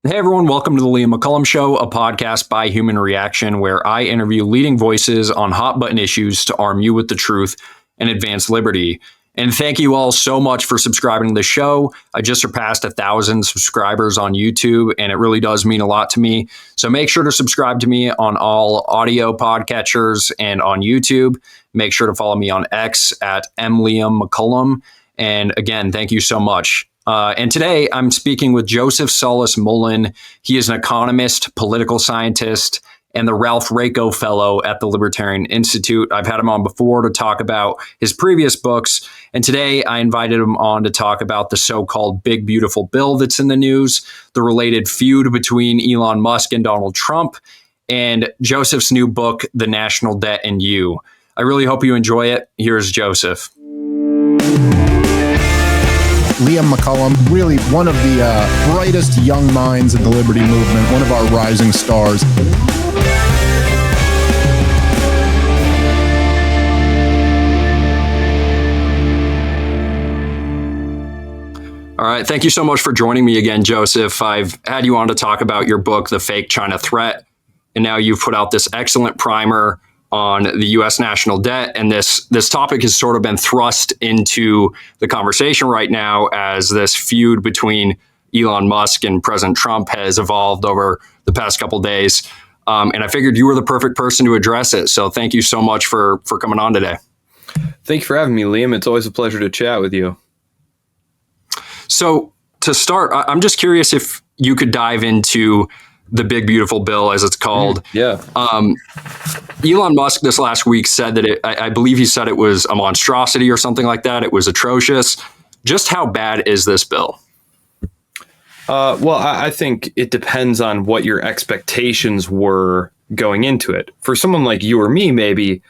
Hey everyone, welcome to the Liam McCollum Show, a podcast by Human Reaction, where I interview leading voices on hot button issues to arm you with the truth and advance liberty. And thank you all so much for subscribing to the show. I just surpassed 1,000 subscribers on YouTube, and it really does mean a lot to me. So make sure to subscribe to me on all audio podcatchers and on YouTube. Make sure to follow me on X at @MLiamMcCollum. And again, thank you so much. And today I'm speaking with Joseph Solis-Mullen. He is an economist, political scientist, and the Ralph Raico Fellow at the Libertarian Institute. I've had him on before to talk about his previous books. And today I invited him on to talk about the so-called Big Beautiful Bill that's in the news, the related feud between Elon Musk and Donald Trump, and Joseph's new book, The National Debt and You. I really hope you enjoy it. Here's Joseph. Liam McCollum, really one of the brightest young minds in the liberty movement, one of our rising stars. All right. Thank you so much for joining me again, Joseph. I've had you on to talk about your book, The Fake China Threat, and now you've put out this excellent primer on the U.S. national debt. And this topic has sort of been thrust into the conversation right now as this feud between Elon Musk and President Trump has evolved over the past couple of days. And I figured you were the perfect person to address it. So thank you so much for coming on today. Thank you for having me, Liam. It's always a pleasure to chat with you. So to start, I'm just curious if you could dive into the Big Beautiful Bill, as it's called. Yeah. Elon Musk this last week said that I believe he said it was a monstrosity or something like that. It was atrocious. Just how bad is this bill? Well, I think it depends on what your expectations were going into it. For someone like you or me, maybe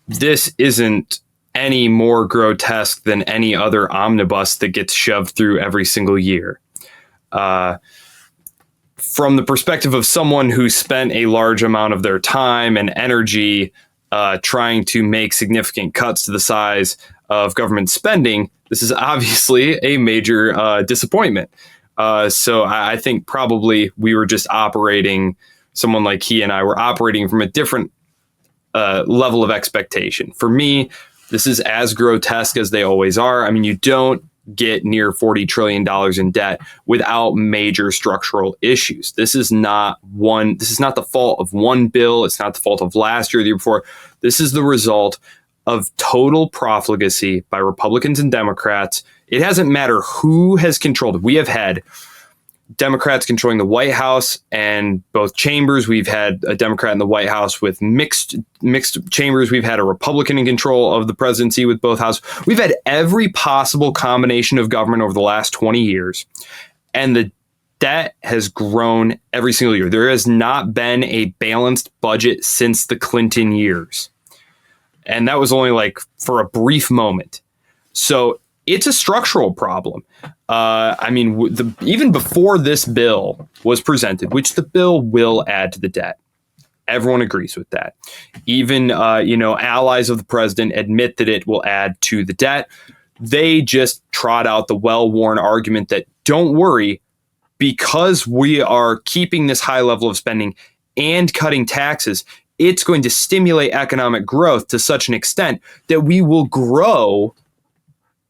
this isn't any more grotesque than any other omnibus that gets shoved through every single year. From the perspective of someone who spent a large amount of their time and energy trying to make significant cuts to the size of government spending, this is obviously a major disappointment. So I think probably we were just someone like he and I were operating from a different level of expectation. For me, this is as grotesque as they always are. I mean, you don't get near $40 trillion in debt without major structural issues. This is not the fault of one bill. It's not the fault of last year or the year before. This is the result of total profligacy by Republicans and Democrats. It hasn't mattered who has controlled it. We have had Democrats controlling the White House and both chambers. We've had a Democrat in the White House with mixed chambers. We've had a Republican in control of the presidency with both houses. We've had every possible combination of government over the last 20 years. And the debt has grown every single year. There has not been a balanced budget since the Clinton years. And that was only like for a brief moment. So it's a structural problem. Even before this bill was presented, which the bill will add to the debt, everyone agrees with that. Even allies of the president admit that it will add to the debt. They just trot out the well-worn argument that don't worry, because we are keeping this high level of spending and cutting taxes, it's going to stimulate economic growth to such an extent that we will grow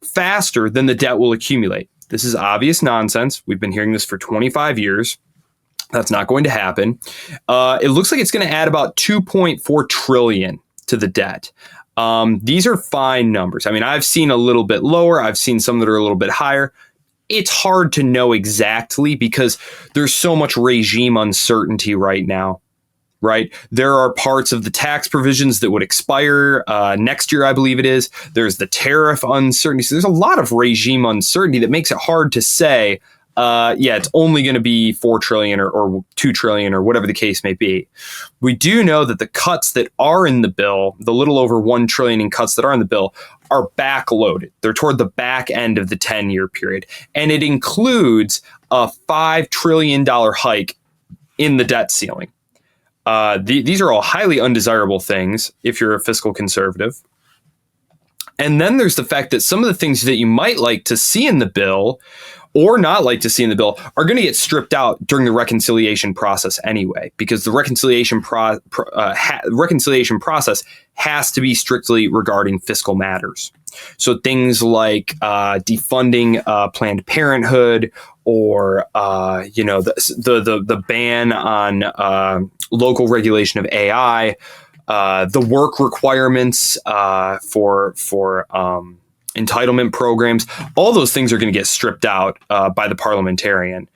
faster than the debt will accumulate. This is obvious nonsense. We've been hearing this for 25 years. That's not going to happen. It looks like it's going to add about $2.4 trillion to the debt. These are fine numbers. I mean, I've seen a little bit lower. I've seen some that are a little bit higher. It's hard to know exactly because there's so much regime uncertainty right now. Right. There are parts of the tax provisions that would expire next year, I believe it is. There's the tariff uncertainty. So there's a lot of regime uncertainty that makes it hard to say, it's only going to be $4 trillion or $2 trillion or whatever the case may be. We do know that the cuts that are in the bill, the little over $1 trillion in cuts that are in the bill, are backloaded. They're toward the back end of the 10-year period. And it includes a $5 trillion hike in the debt ceiling. These are all highly undesirable things if you're a fiscal conservative. And then there's the fact that some of the things that you might like to see in the bill or not like to see in the bill are going to get stripped out during the reconciliation process anyway, because the reconciliation process has to be strictly regarding fiscal matters. So things like defunding Planned Parenthood, or the ban on local regulation of AI, the work requirements for entitlement programs. All those things are going to get stripped out by the parliamentarian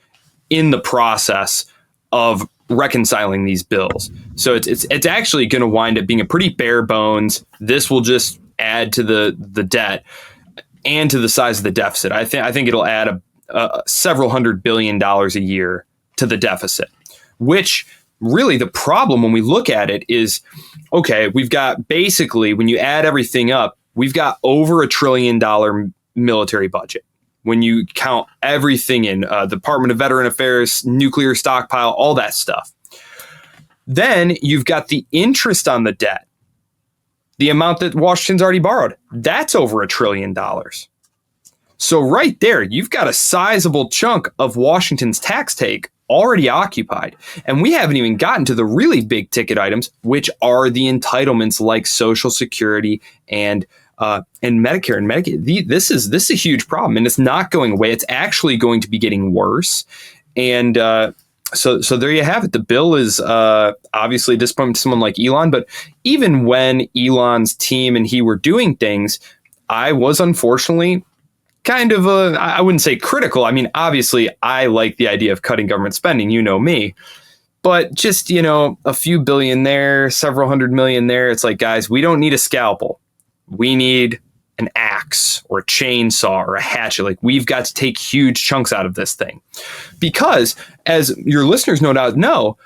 in the process of reconciling these bills. So it's actually going to wind up being a pretty bare bones. This will just add to the debt and to the size of the deficit. I think it'll add several $100 billion a year to the deficit, which really the problem when we look at it is, okay, we've got basically, when you add everything up, we've got over $1 trillion military budget. When you count everything in, Department of Veteran Affairs, nuclear stockpile, all that stuff. Then you've got the interest on the debt. The amount that Washington's already borrowed, that's over $1 trillion. So right there, you've got a sizable chunk of Washington's tax take already occupied. And we haven't even gotten to the really big ticket items, which are the entitlements like Social Security and Medicare and Medicaid. This is a huge problem, and it's not going away. It's actually going to be getting worse. And so there you have it. The bill is obviously a disappointment to someone like Elon, but even when Elon's team and he were doing things, I was unfortunately kind of I wouldn't say critical. I mean, obviously, I like the idea of cutting government spending. You know me. But just, a few billion there, several $100 million there. It's like, guys, we don't need a scalpel. We need an axe or a chainsaw or a hatchet. Like, we've got to take huge chunks out of this thing. Because, as your listeners no doubt know,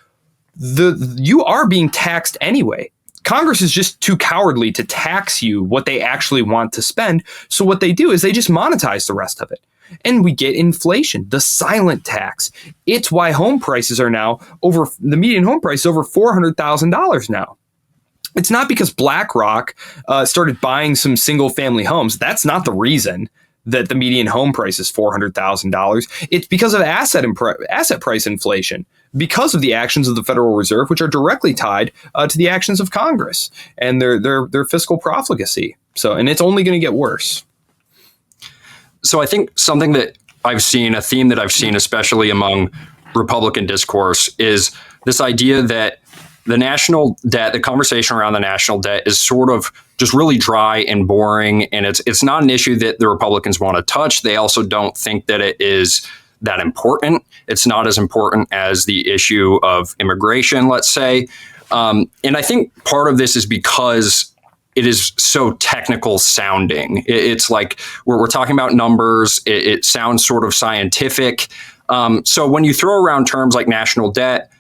you are being taxed anyway. Congress is just too cowardly to tax you what they actually want to spend. So what they do is they just monetize the rest of it. And we get inflation, the silent tax. It's why home prices are now the median home price is over $400,000 now. It's not because BlackRock started buying some single family homes. That's not the reason that the median home price is $400,000. It's because of asset price inflation, because of the actions of the Federal Reserve, which are directly tied to the actions of Congress and their fiscal profligacy. And it's only going to get worse. So I think something that I've seen, a theme that I've seen, especially among Republican discourse, is this idea that the national debt, the conversation around the national debt, is sort of just really dry and boring. And it's not an issue that the Republicans want to touch. They also don't think that it is that important. It's not as important as the issue of immigration, let's say. And I think part of this is because it is so technical sounding. It's like we're talking about numbers. It sounds sort of scientific. So when you throw around terms like national debt,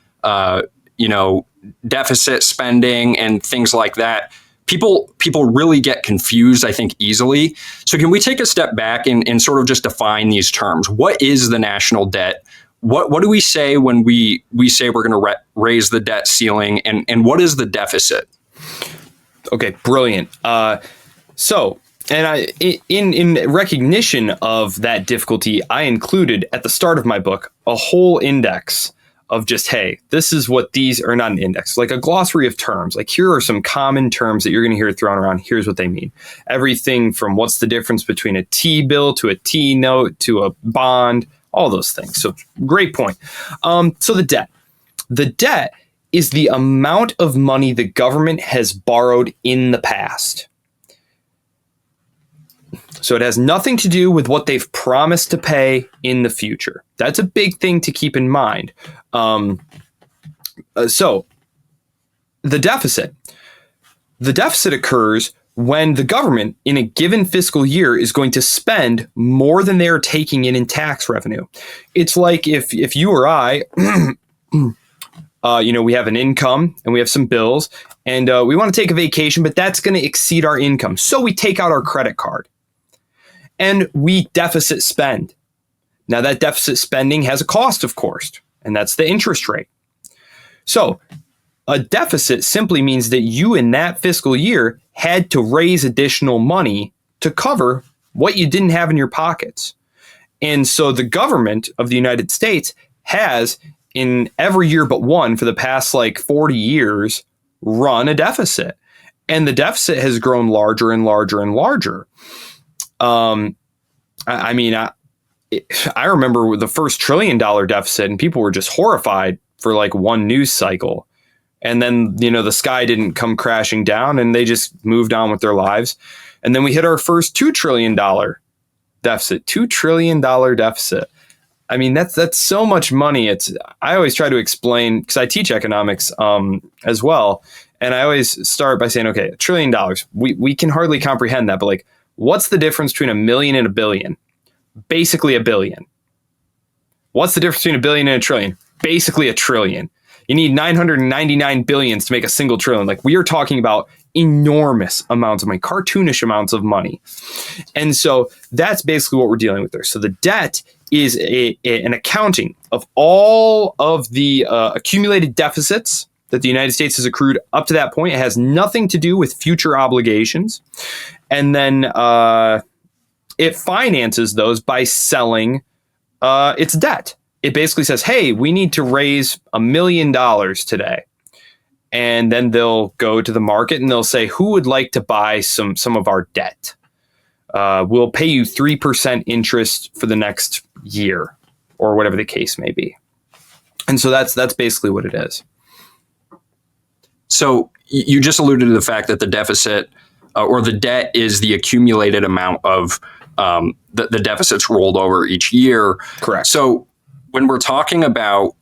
deficit spending and things like that, people really get confused, I think, easily. So can we take a step back and sort of just define these terms? What is the national debt? What do we say when we say we're going to raise the debt ceiling? And what is the deficit? Okay, brilliant. In recognition of that difficulty, I included at the start of my book a whole index of just, hey, this is what these are, not an index, like a glossary of terms. Like, here are some common terms that you're going to hear thrown around. Here's what they mean. Everything from what's the difference between a T-bill to a T-note to a bond, all those things. So great point. So the debt. The debt is the amount of money the government has borrowed in the past. So it has nothing to do with what they've promised to pay in the future. That's a big thing to keep in mind. So the deficit. The deficit occurs when the government in a given fiscal year is going to spend more than they are taking in tax revenue. It's like if you or I, we have an income and we have some bills and we want to take a vacation, but that's going to exceed our income. So we take out our credit card and we deficit spend. Now that deficit spending has a cost, of course, and that's the interest rate. So a deficit simply means that you in that fiscal year had to raise additional money to cover what you didn't have in your pockets. And so the government of the United States has, in every year but one for the past like 40 years, run a deficit. And the deficit has grown larger and larger and larger. I remember the first $1 trillion deficit, and people were just horrified for like one news cycle. And then, the sky didn't come crashing down and they just moved on with their lives. And then we hit our first $2 trillion deficit, $2 trillion deficit. I mean, that's so much money. I always try to explain, because I teach economics as well. And I always start by saying, okay, $1 trillion, we can hardly comprehend that. But like, what's the difference between a million and a billion? Basically a billion. What's the difference between a billion and a trillion? Basically a trillion. You need 999 billions to make a single trillion. Like, we are talking about enormous amounts of money, cartoonish amounts of money. And so that's basically what we're dealing with there. So the debt is an accounting of all of the accumulated deficits that the United States has accrued up to that point. It has nothing to do with future obligations. And then it finances those by selling its debt. It basically says, hey, we need to raise $1 million today. And then they'll go to the market and they'll say, who would like to buy some of our debt? We'll pay you 3% interest for the next year, or whatever the case may be. And so that's basically what it is. So you just alluded to the fact that the deficit or the debt is the accumulated amount of the deficits rolled over each year. Correct. So when we're talking about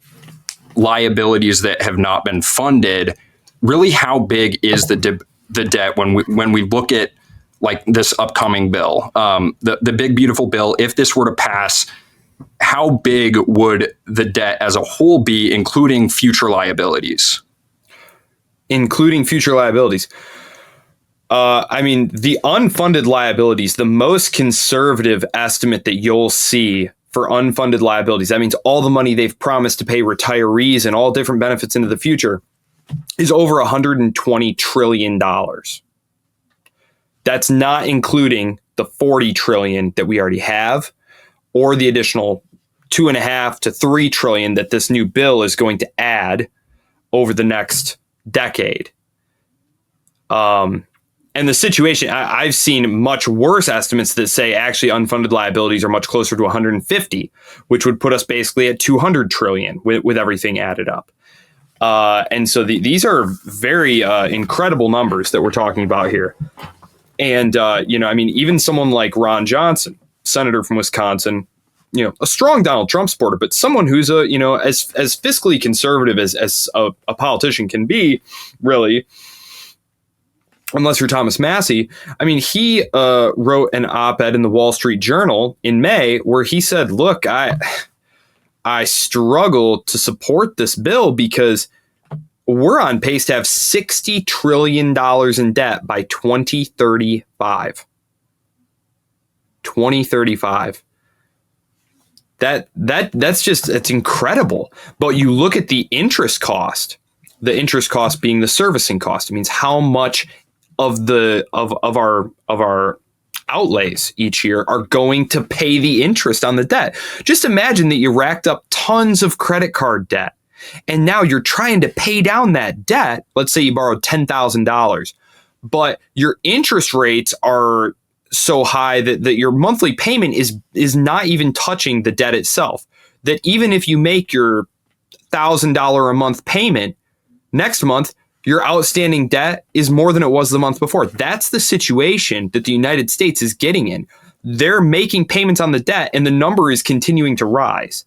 liabilities that have not been funded, really how big is the debt when we look at like this upcoming bill, the big beautiful bill? If this were to pass, how big would the debt as a whole be, including future liabilities? Including future liabilities. The unfunded liabilities, the most conservative estimate that you'll see for unfunded liabilities, that means all the money they've promised to pay retirees and all different benefits into the future, is over $120 trillion. That's not including the $40 trillion that we already have, or the additional $2.5 to $3 trillion that this new bill is going to add over the next decade. And the situation, I've seen much worse estimates that say actually unfunded liabilities are much closer to 150, which would put us basically at 200 trillion with everything added up. And so these are very incredible numbers that we're talking about here. And, even someone like Ron Johnson, senator from Wisconsin, a strong Donald Trump supporter, but someone who's as fiscally conservative as a politician can be, really, unless you're Thomas Massey. I mean, he wrote an op-ed in the Wall Street Journal in May where he said, look, I struggle to support this bill because we're on pace to have $60 trillion in debt by 2035. 2035. It's incredible. But you look at the interest cost being the servicing cost. It means how much of our outlays each year are going to pay the interest on the debt. Just imagine that you racked up tons of credit card debt, and now you're trying to pay down that debt. Let's say you borrowed $10,000, but your interest rates are so high that your monthly payment is not even touching the debt itself. That even if you make your $1,000 a month payment, next month your outstanding debt is more than it was the month before. That's the situation that the United States is getting in. They're making payments on the debt and the number is continuing to rise.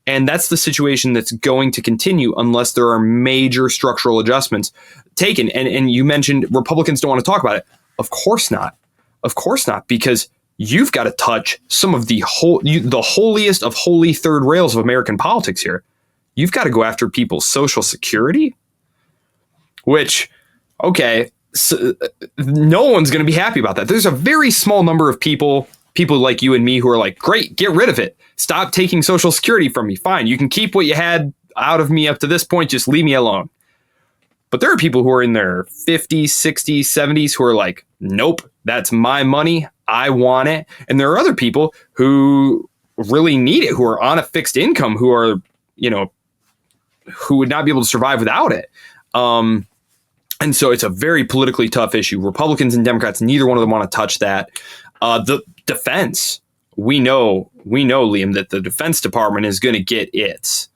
And that's the situation that's going to continue unless there are major structural adjustments taken. And you mentioned Republicans don't want to talk about it. Of course not. Of course not, because you've got to touch some of the holiest of holy third rails of American politics here. You've got to go after people's Social Security, which, okay, so no one's going to be happy about that. There's a very small number of people like you and me who are like, great, get rid of it. Stop taking Social Security from me. Fine, you can keep what you had out of me up to this point. Just leave me alone. But there are people who are in their 50s, 60s, 70s who are like, nope, that's my money. I want it. And there are other people who really need it, who are on a fixed income, who are, you know, who would not be able to survive without it. And so it's a very politically tough issue. Republicans and Democrats, neither one of them want to touch that. The defense, we know, Liam, that the Defense Department is going to get its.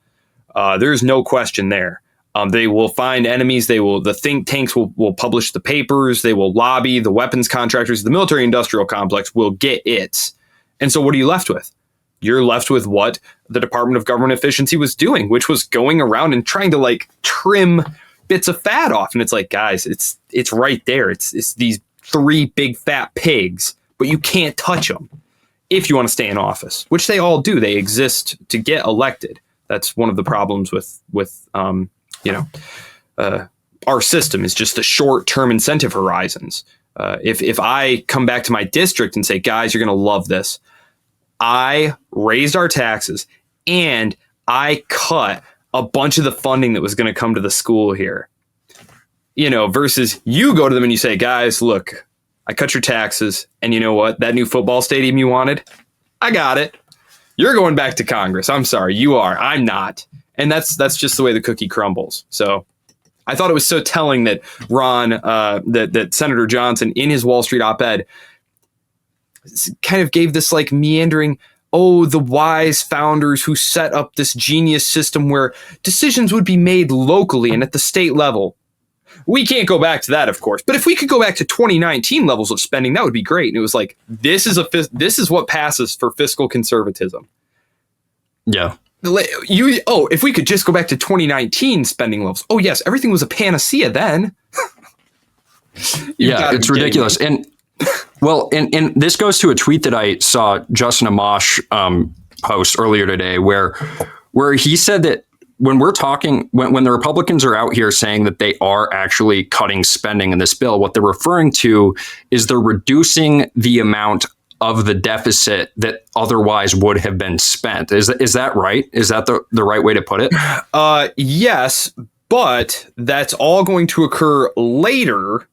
There's no question there. They will find enemies. The think tanks will publish the papers. They will lobby. The weapons contractors, the military industrial complex will get its. And so what are you left with? You're left with what the Department of Government Efficiency was doing, which was going around and trying to like trim bits of fat off. And it's like, guys, it's right there. It's these 3 big fat pigs, but you can't touch them if you want to stay in office, which they all do. They exist to get elected. That's one of the problems with our system is just the short-term incentive horizons. If I come back to my district and say, guys, you're going to love this. I raised our taxes and I cut a bunch of the funding that was going to come to the school here, you know, versus you go to them and you say, guys, look, I cut your taxes. And you know what? That new football stadium you wanted, I got it. You're going back to Congress. I'm sorry. You are. I'm not. And that's just the way the cookie crumbles. So I thought it was so telling that that Senator Johnson in his Wall Street op-ed kind of gave this like meandering, the wise founders who set up this genius system where decisions would be made locally and at the state level. We can't go back to that, of course. But if we could go back to 2019 levels of spending, that would be great. And it was like, this is what passes for fiscal conservatism. Yeah. If we could just go back to 2019 spending levels. Oh, yes, everything was a panacea then. Yeah, it's ridiculous. And well, and this goes to a tweet that I saw Justin Amash post earlier today where he said that when we're talking, when the Republicans are out here saying that they are actually cutting spending in this bill, what they're referring to is they're reducing the amount of the deficit that otherwise would have been spent. Is that right? Is that the right way to put it? Yes, but that's all going to occur later.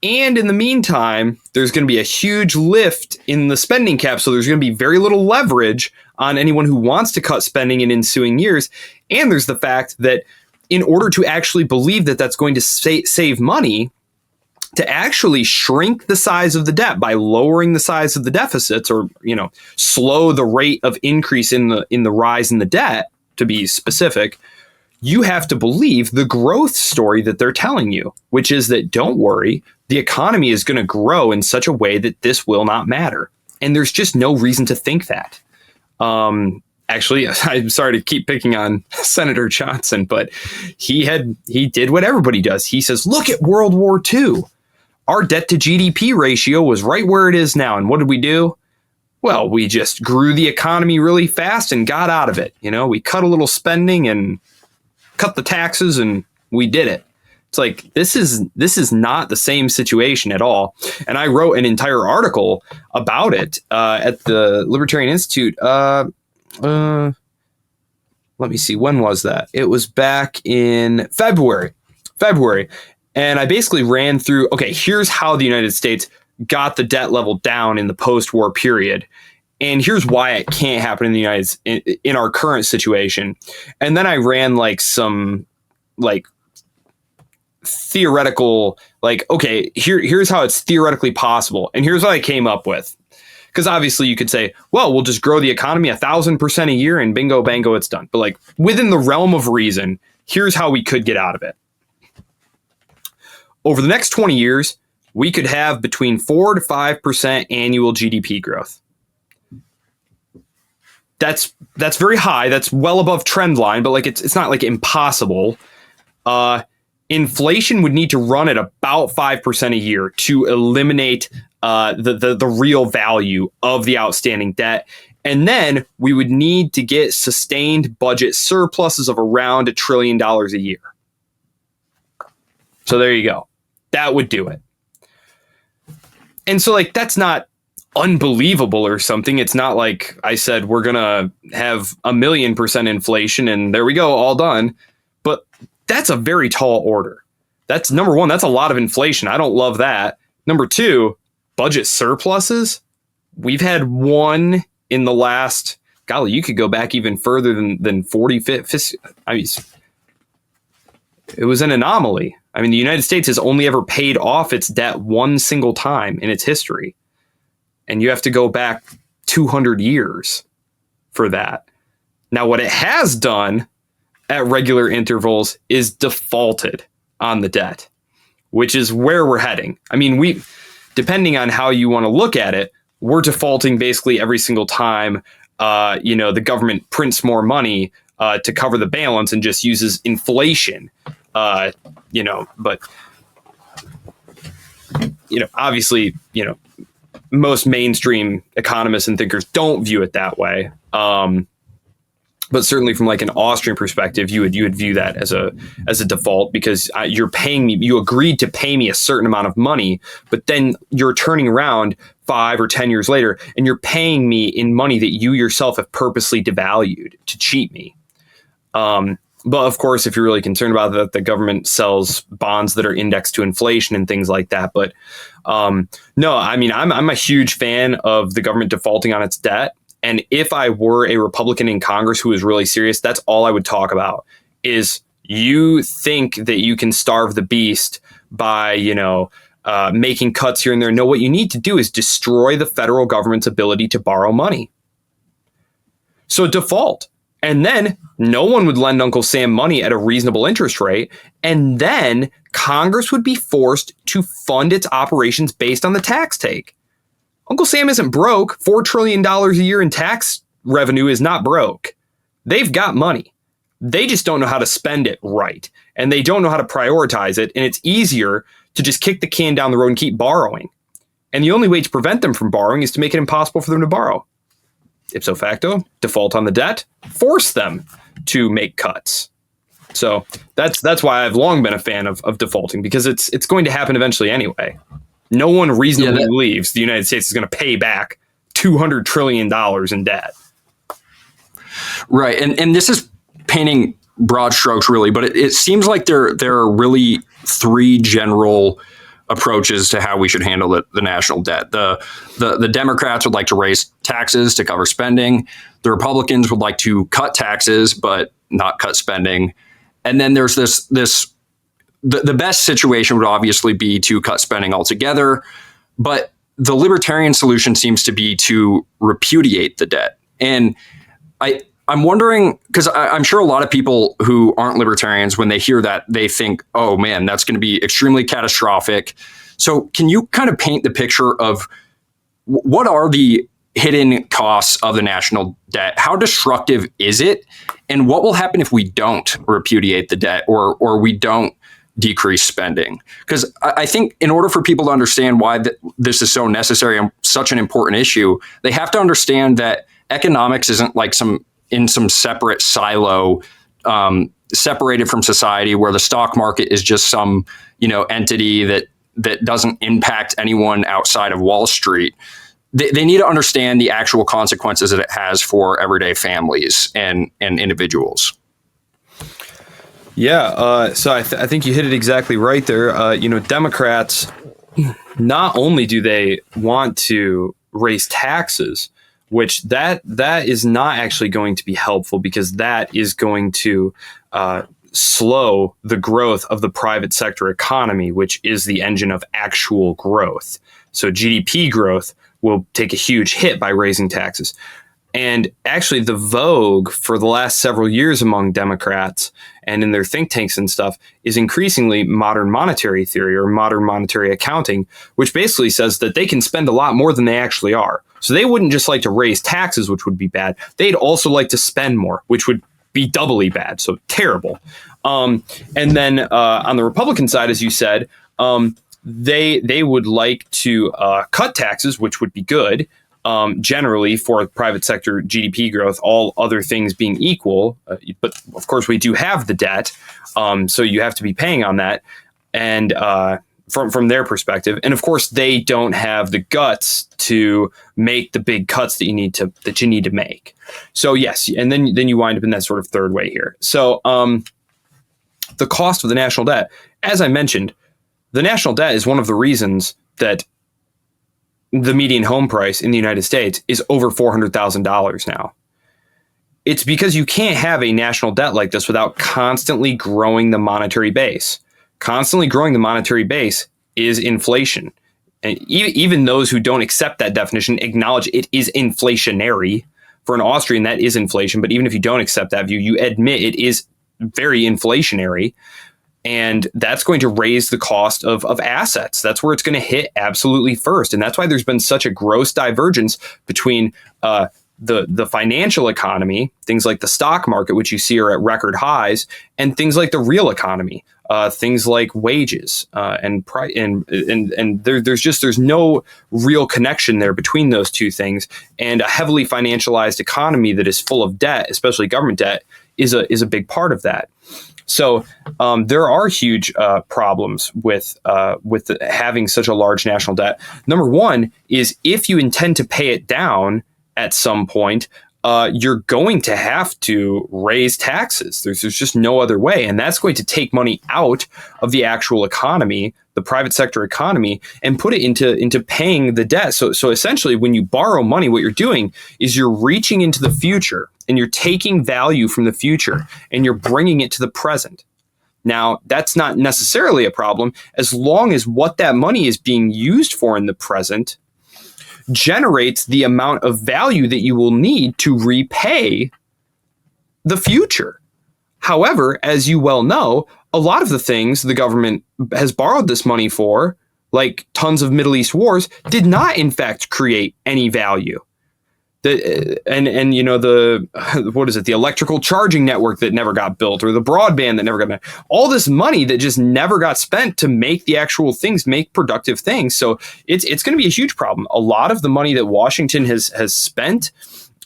And in the meantime, there's going to be a huge lift in the spending cap. So there's going to be very little leverage on anyone who wants to cut spending in ensuing years. And there's the fact that in order to actually believe that that's going to save money, to actually shrink the size of the debt by lowering the size of the deficits, or, you know, slow the rate of increase in the rise in the debt, to be specific, you have to believe the growth story that they're telling you, which is that, don't worry, the economy is going to grow in such a way that this will not matter. And there's just no reason to think that. Actually, I'm sorry to keep picking on Senator Johnson, but he did what everybody does. He says, look at World War II. Our debt to GDP ratio was right where it is now. And what did we do? Well, we just grew the economy really fast and got out of it. You know, we cut a little spending and cut the taxes and we did it. It's like, this is not the same situation at all. And I wrote an entire article about it at the Libertarian Institute. Let me see. When was that? It was back in February. And I basically ran through, okay, here's how the United States got the debt level down in the post-war period. And here's why it can't happen in our current situation. And then I ran like some like theoretical, like, okay, here's how it's theoretically possible. And here's what I came up with. Because obviously you could say, well, we'll just grow the economy 1,000% a year and bingo, bango, it's done. But like within the realm of reason, here's how we could get out of it. Over the next 20 years, we could have between 4 to 5% annual GDP growth. That's very high. That's well above trend line, but like it's not like impossible. Inflation would need to run at about 5% a year to eliminate the real value of the outstanding debt. And then we would need to get sustained budget surpluses of around $1 trillion a year. So there you go. That would do it. And so like, that's not unbelievable or something. It's not like I said, we're going to have 1,000,000% inflation and there we go, all done. But that's a very tall order. That's number one. That's a lot of inflation. I don't love that. Number two, budget surpluses. We've had one in the last golly, you could go back even further than 45th. I mean, it was an anomaly. I mean, the United States has only ever paid off its debt one single time in its history. And you have to go back 200 years for that. Now, what it has done at regular intervals is defaulted on the debt, which is where we're heading. I mean, depending on how you want to look at it, we're defaulting basically every single time, the government prints more money to cover the balance and just uses inflation, but, obviously, most mainstream economists and thinkers don't view it that way. But certainly from like an Austrian perspective, you would view that as a default, because you're paying me, you agreed to pay me a certain amount of money, but then you're turning around 5 or 10 years later and you're paying me in money that you yourself have purposely devalued to cheat me. But of course, if you're really concerned about that, the government sells bonds that are indexed to inflation and things like that. But no, I mean, I'm a huge fan of the government defaulting on its debt. And if I were a Republican in Congress who was really serious, that's all I would talk about is you think that you can starve the beast by, making cuts here and there. No, what you need to do is destroy the federal government's ability to borrow money. So default. And then no one would lend Uncle Sam money at a reasonable interest rate. And then Congress would be forced to fund its operations based on the tax take. Uncle Sam isn't broke. $4 trillion a year in tax revenue is not broke. They've got money. They just don't know how to spend it right. And they don't know how to prioritize it. And it's easier to just kick the can down the road and keep borrowing. And the only way to prevent them from borrowing is to make it impossible for them to borrow. Ipso facto, default on the debt, force them to make cuts. So that's why I've long been a fan of defaulting, because it's going to happen eventually anyway. No one reasonably believes the United States is going to pay back $200 trillion in debt. Right. And this is painting broad strokes, really, but it seems like there are really three general approaches to how we should handle the national debt. The Democrats would like to raise taxes to cover spending. The Republicans would like to cut taxes, but not cut spending. And then there's the best situation would obviously be to cut spending altogether, but the libertarian solution seems to be to repudiate the debt. And I'm wondering, because I'm sure a lot of people who aren't libertarians, when they hear that, they think, oh man, that's going to be extremely catastrophic. So can you kind of paint the picture of what are the hidden costs of the national debt? How destructive is it? And what will happen if we don't repudiate the debt or we don't decrease spending? Because I think in order for people to understand why this is so necessary and such an important issue, they have to understand that economics isn't like some separate silo, separated from society, where the stock market is just some, entity that doesn't impact anyone outside of Wall Street. They need to understand the actual consequences that it has for everyday families and individuals. Yeah, so I think you hit it exactly right there. Democrats, not only do they want to raise taxes, which that is not actually going to be helpful, because that is going to slow the growth of the private sector economy, which is the engine of actual growth. So GDP growth will take a huge hit by raising taxes. And actually, the vogue for the last several years among Democrats and in their think tanks and stuff is increasingly modern monetary theory or modern monetary accounting, which basically says that they can spend a lot more than they actually are. So they wouldn't just like to raise taxes, which would be bad. They'd also like to spend more, which would be doubly bad. So terrible. And then on the Republican side, as you said, they would like to cut taxes, which would be good. Generally for private sector GDP growth, all other things being equal. But of course, we do have the debt. So you have to be paying on that. And from their perspective. And of course, they don't have the guts to make the big cuts that you need to make. So yes, and then you wind up in that sort of third way here. So the cost of the national debt, as I mentioned, the national debt is one of the reasons that the median home price in the United States is over $400,000 now. It's because you can't have a national debt like this without constantly growing the monetary base. Constantly growing the monetary base is inflation. And even those who don't accept that definition acknowledge it is inflationary. For an Austrian, that is inflation. But even if you don't accept that view, you admit it is very inflationary. And that's going to raise the cost of assets. That's where it's going to hit absolutely first. And that's why there's been such a gross divergence between the financial economy, things like the stock market, which you see are at record highs, and things like the real economy, things like wages and there's no real connection there between those two things. And a heavily financialized economy that is full of debt, especially government debt, is a big part of that. So there are huge problems with having such a large national debt. Number one is if you intend to pay it down at some point, you're going to have to raise taxes. There's just no other way. And that's going to take money out of the actual economy, the private sector economy, and put it into paying the debt. So essentially, when you borrow money, what you're doing is you're reaching into the future and you're taking value from the future and you're bringing it to the present. Now, that's not necessarily a problem as long as what that money is being used for in the present generates the amount of value that you will need to repay the future. However, as you well know, a lot of the things the government has borrowed this money for, like tons of Middle East wars, did not in fact create any value. The electrical charging network that never got built, or the broadband that never got built. All this money that just never got spent to make the actual things, make productive things. So it's going to be a huge problem. A lot of the money that Washington has spent,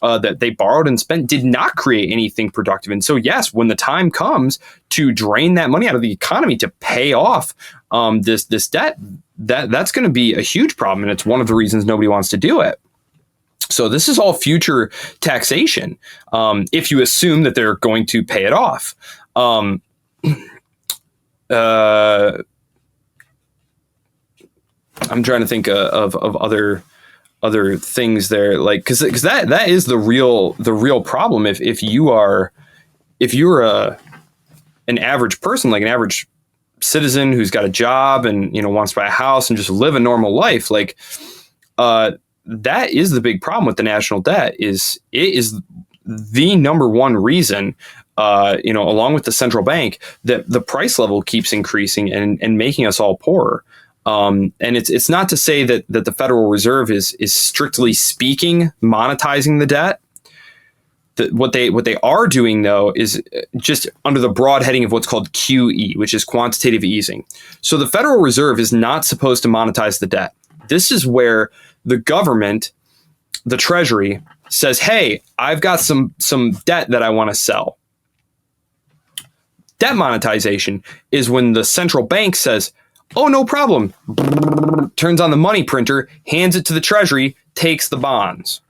that they borrowed and spent, did not create anything productive. And so, yes, when the time comes to drain that money out of the economy to pay off this debt, that's going to be a huge problem. And it's one of the reasons nobody wants to do it. So this is all future taxation, if you assume that they're going to pay it off. I'm trying to think of other things there, like because that is the real problem. If you're an average person, like an average citizen who's got a job and wants to buy a house and just live a normal life, like that is the big problem with the national debt. It is the number one reason, along with the central bank, that the price level keeps increasing and making us all poorer. And it's not to say that the Federal Reserve is strictly speaking monetizing the debt. What they are doing, though, is just under the broad heading of what's called QE, which is quantitative easing. So the Federal Reserve is not supposed to monetize the debt. This is where the government, the Treasury, says, hey, I've got some debt that I want to sell. Debt monetization is when the central bank says, oh, no problem, turns on the money printer, hands it to the Treasury, takes the bonds.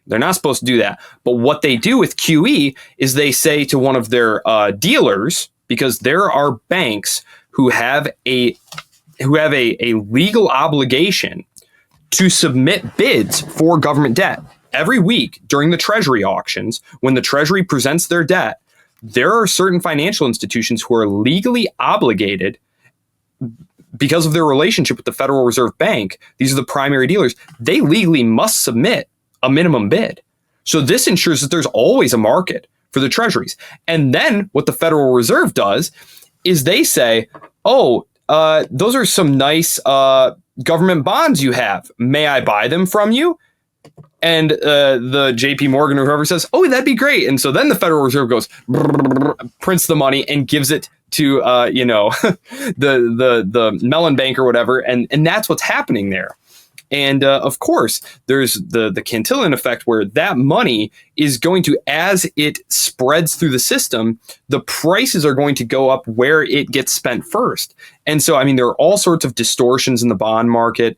They're not supposed to do that. But what they do with QE is they say to one of their dealers, because there are banks who have a legal obligation to submit bids for government debt. Every week during the Treasury auctions, when the Treasury presents their debt, there are certain financial institutions who are legally obligated, because of their relationship with the Federal Reserve Bank, these are the primary dealers, they legally must submit a minimum bid. So this ensures that there's always a market for the treasuries. And then what the Federal Reserve does is they say, oh, those are some nice government bonds you have. May I buy them from you? And the JP Morgan or whoever says, oh, that'd be great. And so then the Federal Reserve goes, prints the money and gives it to, the Mellon Bank or whatever. And that's what's happening there. And of course, there's the Cantillon effect, where that money is going to, as it spreads through the system, the prices are going to go up where it gets spent first. And so, I mean, there are all sorts of distortions in the bond market.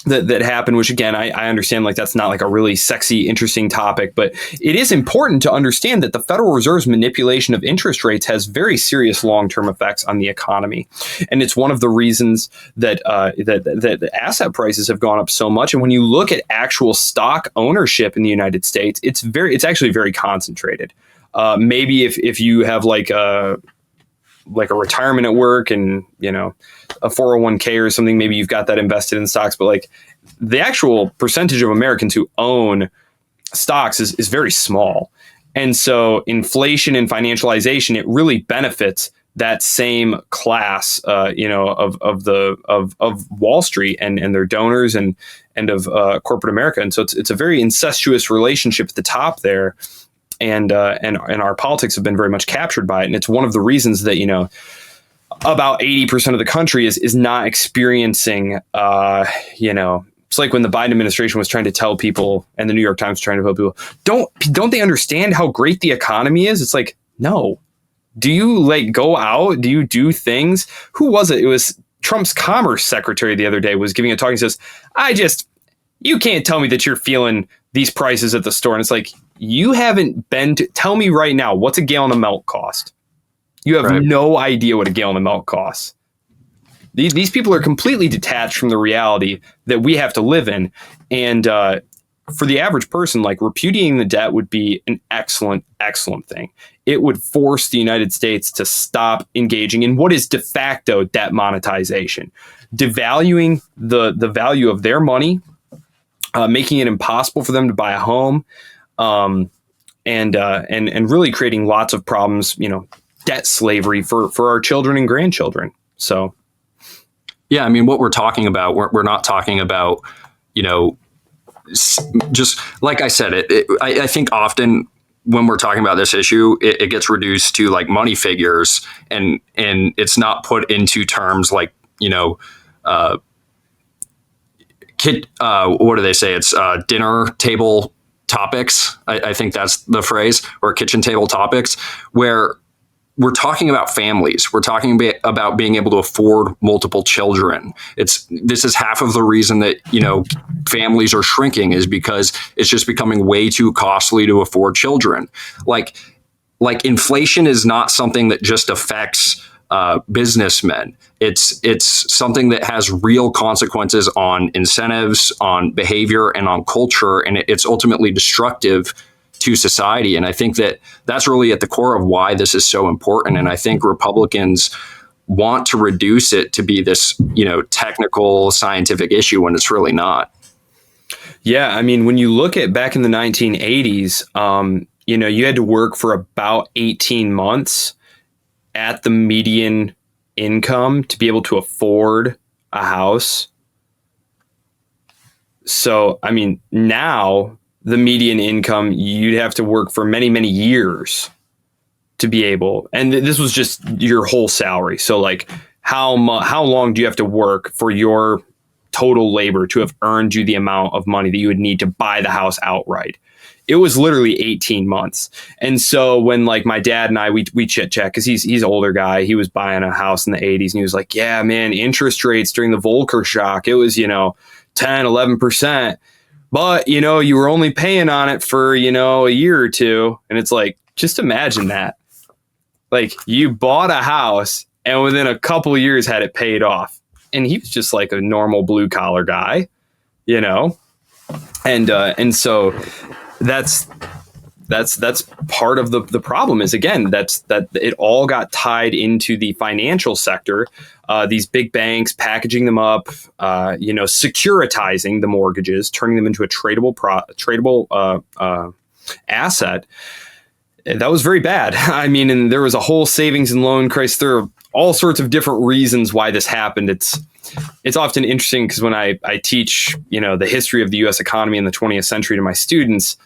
that happened, which again, I understand like that's not like a really sexy, interesting topic, but it is important to understand that the Federal Reserve's manipulation of interest rates has very serious long-term effects on the economy. And it's one of the reasons that that asset prices have gone up so much. And when you look at actual stock ownership in the United States, it's actually very concentrated. Maybe if you have like a retirement at work and, you know, a 401k or something, maybe you've got that invested in stocks, but like the actual percentage of Americans who own stocks is very small. And so inflation and financialization, it really benefits that same class, of Wall Street and their donors and of corporate America. And so it's a very incestuous relationship at the top there. And our politics have been very much captured by it. And it's one of the reasons that, you know, about 80% of the country is not experiencing, it's like when the Biden administration was trying to tell people, and the New York Times trying to tell people, don't they understand how great the economy is? It's like, no. Do you like go out? Do you do things? Who was it? It was Trump's commerce secretary the other day was giving a talk and says, you can't tell me that you're feeling these prices at the store. And it's like, you haven't been to tell me right now, what's a gallon of milk cost? You have no idea what a gallon of milk costs. These people are completely detached from the reality that we have to live in. And for the average person, like repudiating the debt would be an excellent, excellent thing. It would force the United States to stop engaging in what is de facto debt monetization, devaluing the value of their money, making it impossible for them to buy a home, and really creating lots of problems, you know, debt slavery for our children and grandchildren. So, yeah, I mean, what we're talking about, we're not talking about, you know, just like I said, I think often when we're talking about this issue, it gets reduced to like money figures, and it's not put into terms like, you know, what do they say? It's dinner table topics. I think that's the phrase, or kitchen table topics, where we're talking about families. We're talking about being able to afford multiple children. This is half of the reason that, you know, families are shrinking, is because it's just becoming way too costly to afford children. Like inflation is not something that just affects businessmen. It's something that has real consequences on incentives, on behavior, and on culture, and it's ultimately destructive to society. And I think that that's really at the core of why this is so important. And I think Republicans want to reduce it to be this, you know, technical scientific issue when it's really not. Yeah, I mean, when you look at back in the 1980s, you know, you had to work for about 18 months at the median income to be able to afford a house. So, I mean, now the median income, you'd have to work for many, many years to be able, and this was just your whole salary. So like how long do you have to work for your total labor to have earned you the amount of money that you would need to buy the house outright? It was literally 18 months. And so when like my dad and I, we chit chat, because he's an older guy. He was buying a house in the 80s, and he was like, yeah, man, interest rates during the Volcker shock, it was, 10, 11%. But, you were only paying on it for, a year or two. And it's like, just imagine that. Like, you bought a house and within a couple of years had it paid off. And he was just like a normal blue collar guy, and so that's part of the problem is, again, that it all got tied into the financial sector, these big banks packaging them up, securitizing the mortgages, turning them into a tradable asset. That was very bad. I mean, and there was a whole savings and loan crisis. There are all sorts of different reasons why this happened. It's often interesting because when I teach, the history of the U.S. economy in the 20th century to my students,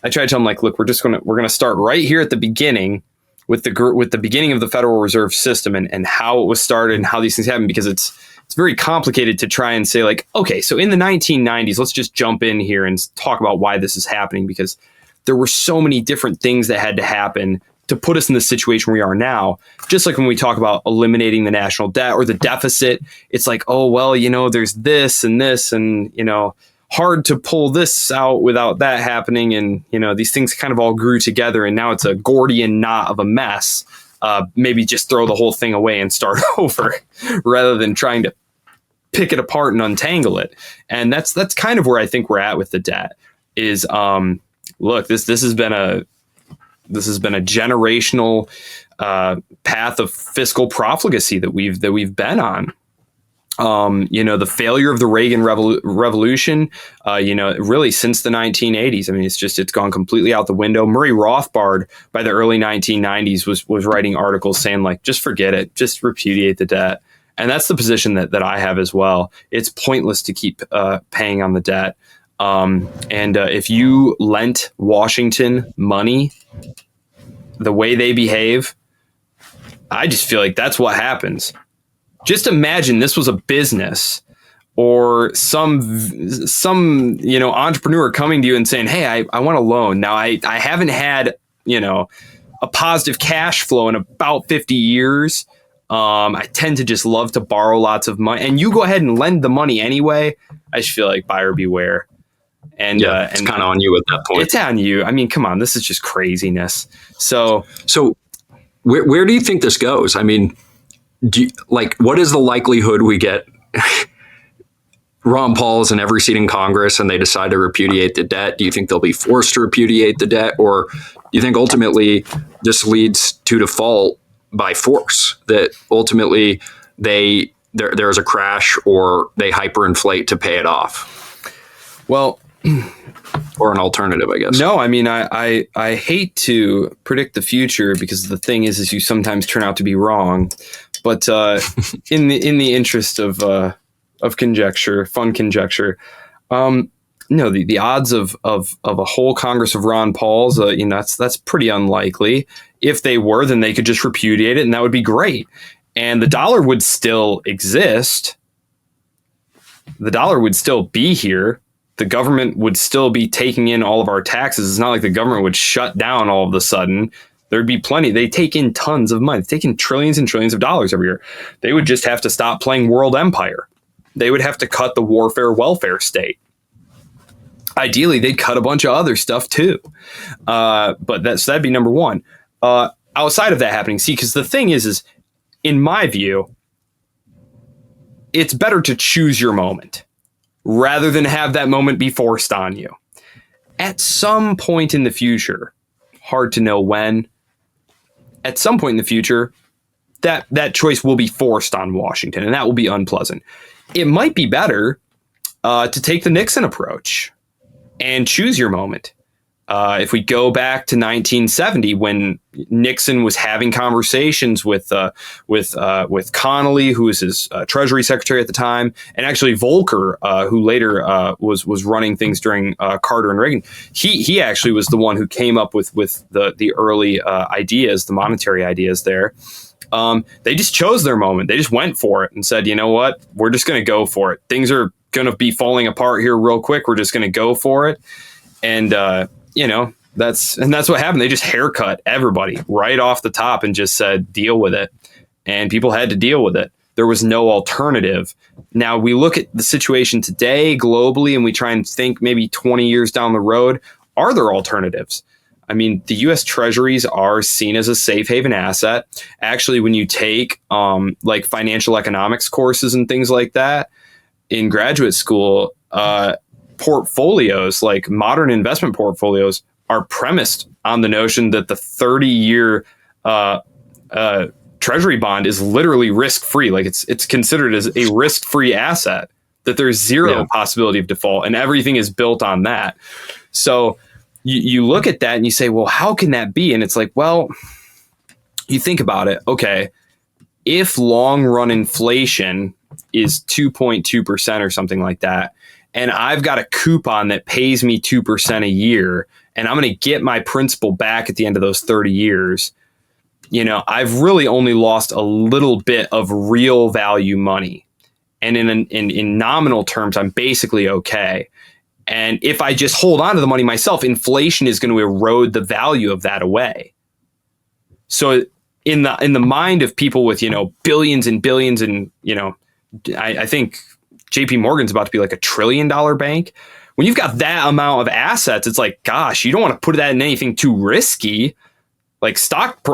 I try to tell them, like, look, we're going to start right here at the beginning with the beginning of the Federal Reserve System and how it was started and how these things happen, because it's very complicated to try and say, like, okay, so in the 1990s, let's just jump in here and talk about why this is happening, because there were so many different things that had to happen to put us in the situation we are now. Just like when we talk about eliminating the national debt or the deficit, it's like, oh, well, there's this and, hard to pull this out without that happening. And, these things kind of all grew together and now it's a Gordian knot of a mess. Maybe just throw the whole thing away and start over rather than trying to pick it apart and untangle it. And that's kind of where I think we're at with the debt is, look, this has been a generational path of fiscal profligacy that we've been on. The failure of the Reagan revolution, really since the 1980s. I mean, it's gone completely out the window. Murray Rothbard by the early 1990s was writing articles saying like, just forget it, just repudiate the debt. And that's the position that I have as well. It's pointless to keep paying on the debt. If you lent Washington money the way they behave, I just feel like that's what happens. Just imagine this was a business or some entrepreneur coming to you and saying, hey, I want a loan. Now, I haven't had, a positive cash flow in about 50 years. I tend to just love to borrow lots of money, and you go ahead and lend the money anyway. I just feel like buyer beware. And it's kind of on you at that point. It's on you. I mean, come on, this is just craziness. So where do you think this goes? I mean, what is the likelihood we get Ron Paul's in every seat in Congress and they decide to repudiate the debt? Do you think they'll be forced to repudiate the debt, or do you think ultimately this leads to default by force, that ultimately there's a crash or they hyperinflate to pay it off? Well, or an alternative, I guess. No, I mean, I hate to predict the future because the thing is you sometimes turn out to be wrong. But in the interest of conjecture, fun conjecture, the odds of a whole Congress of Ron Pauls, that's pretty unlikely. If they were, then they could just repudiate it, and that would be great. And the dollar would still exist. The dollar would still be here. The government would still be taking in all of our taxes. It's not like the government would shut down all of a sudden. There'd be plenty. They take in tons of money. They take in trillions and trillions of dollars every year. They would just have to stop playing world empire. They would have to cut the warfare welfare state. Ideally, they'd cut a bunch of other stuff too. But that'd be number one. Outside of that happening, because the thing is in my view, it's better to choose your moment rather than have that moment be forced on you. At some point in the future, hard to know when, at some point in the future, that choice will be forced on Washington, and that will be unpleasant. It might be better to take the Nixon approach and choose your moment. If we go back to 1970, when Nixon was having conversations with Connolly, who was his Treasury Secretary at the time, and actually Volcker, who later was running things during Carter and Reagan, he actually was the one who came up with the early ideas, the monetary ideas there. They just chose their moment. They just went for it and said, you know what, we're just going to go for it. Things are going to be falling apart here real quick. We're just going to go for it. And, that's what happened. They just haircut everybody right off the top and just said, deal with it. And people had to deal with it. There was no alternative. Now we look at the situation today globally and we try and think maybe 20 years down the road, are there alternatives? I mean, the U.S. Treasuries are seen as a safe haven asset. Actually, when you take like financial economics courses and things like that in graduate school, portfolios, like modern investment portfolios, are premised on the notion that the 30-year Treasury bond is literally risk-free. Like it's considered as a risk-free asset, that there's zero possibility of default, and everything is built on that. So you look at that and you say, well, how can that be? And it's like, well, you think about it. Okay, if long-run inflation is 2.2% or something like that, and I've got a coupon that pays me 2% a year, and I'm going to get my principal back at the end of those 30 years, I've really only lost a little bit of real value money. And in nominal terms, I'm basically okay. And if I just hold on to the money myself, inflation is going to erode the value of that away. So in the mind of people with, billions and billions and, I think JP Morgan's about to be like $1 trillion bank. When you've got that amount of assets, it's like, gosh, you don't want to put that in anything too risky. Like stock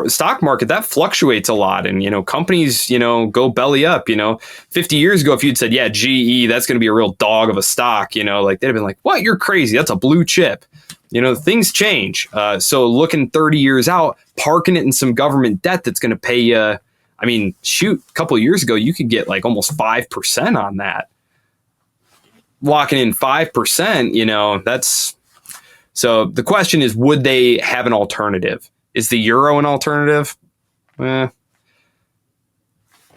market, that fluctuates a lot. And, companies, go belly up, 50 years ago, if you'd said, yeah, GE, that's going to be a real dog of a stock, like they'd have been like, what? You're crazy. That's a blue chip. Things change. So looking 30 years out, parking it in some government debt that's going to pay you. A couple of years ago, you could get like almost 5% on that. Locking in 5%, that's. So the question is, would they have an alternative? Is the euro an alternative?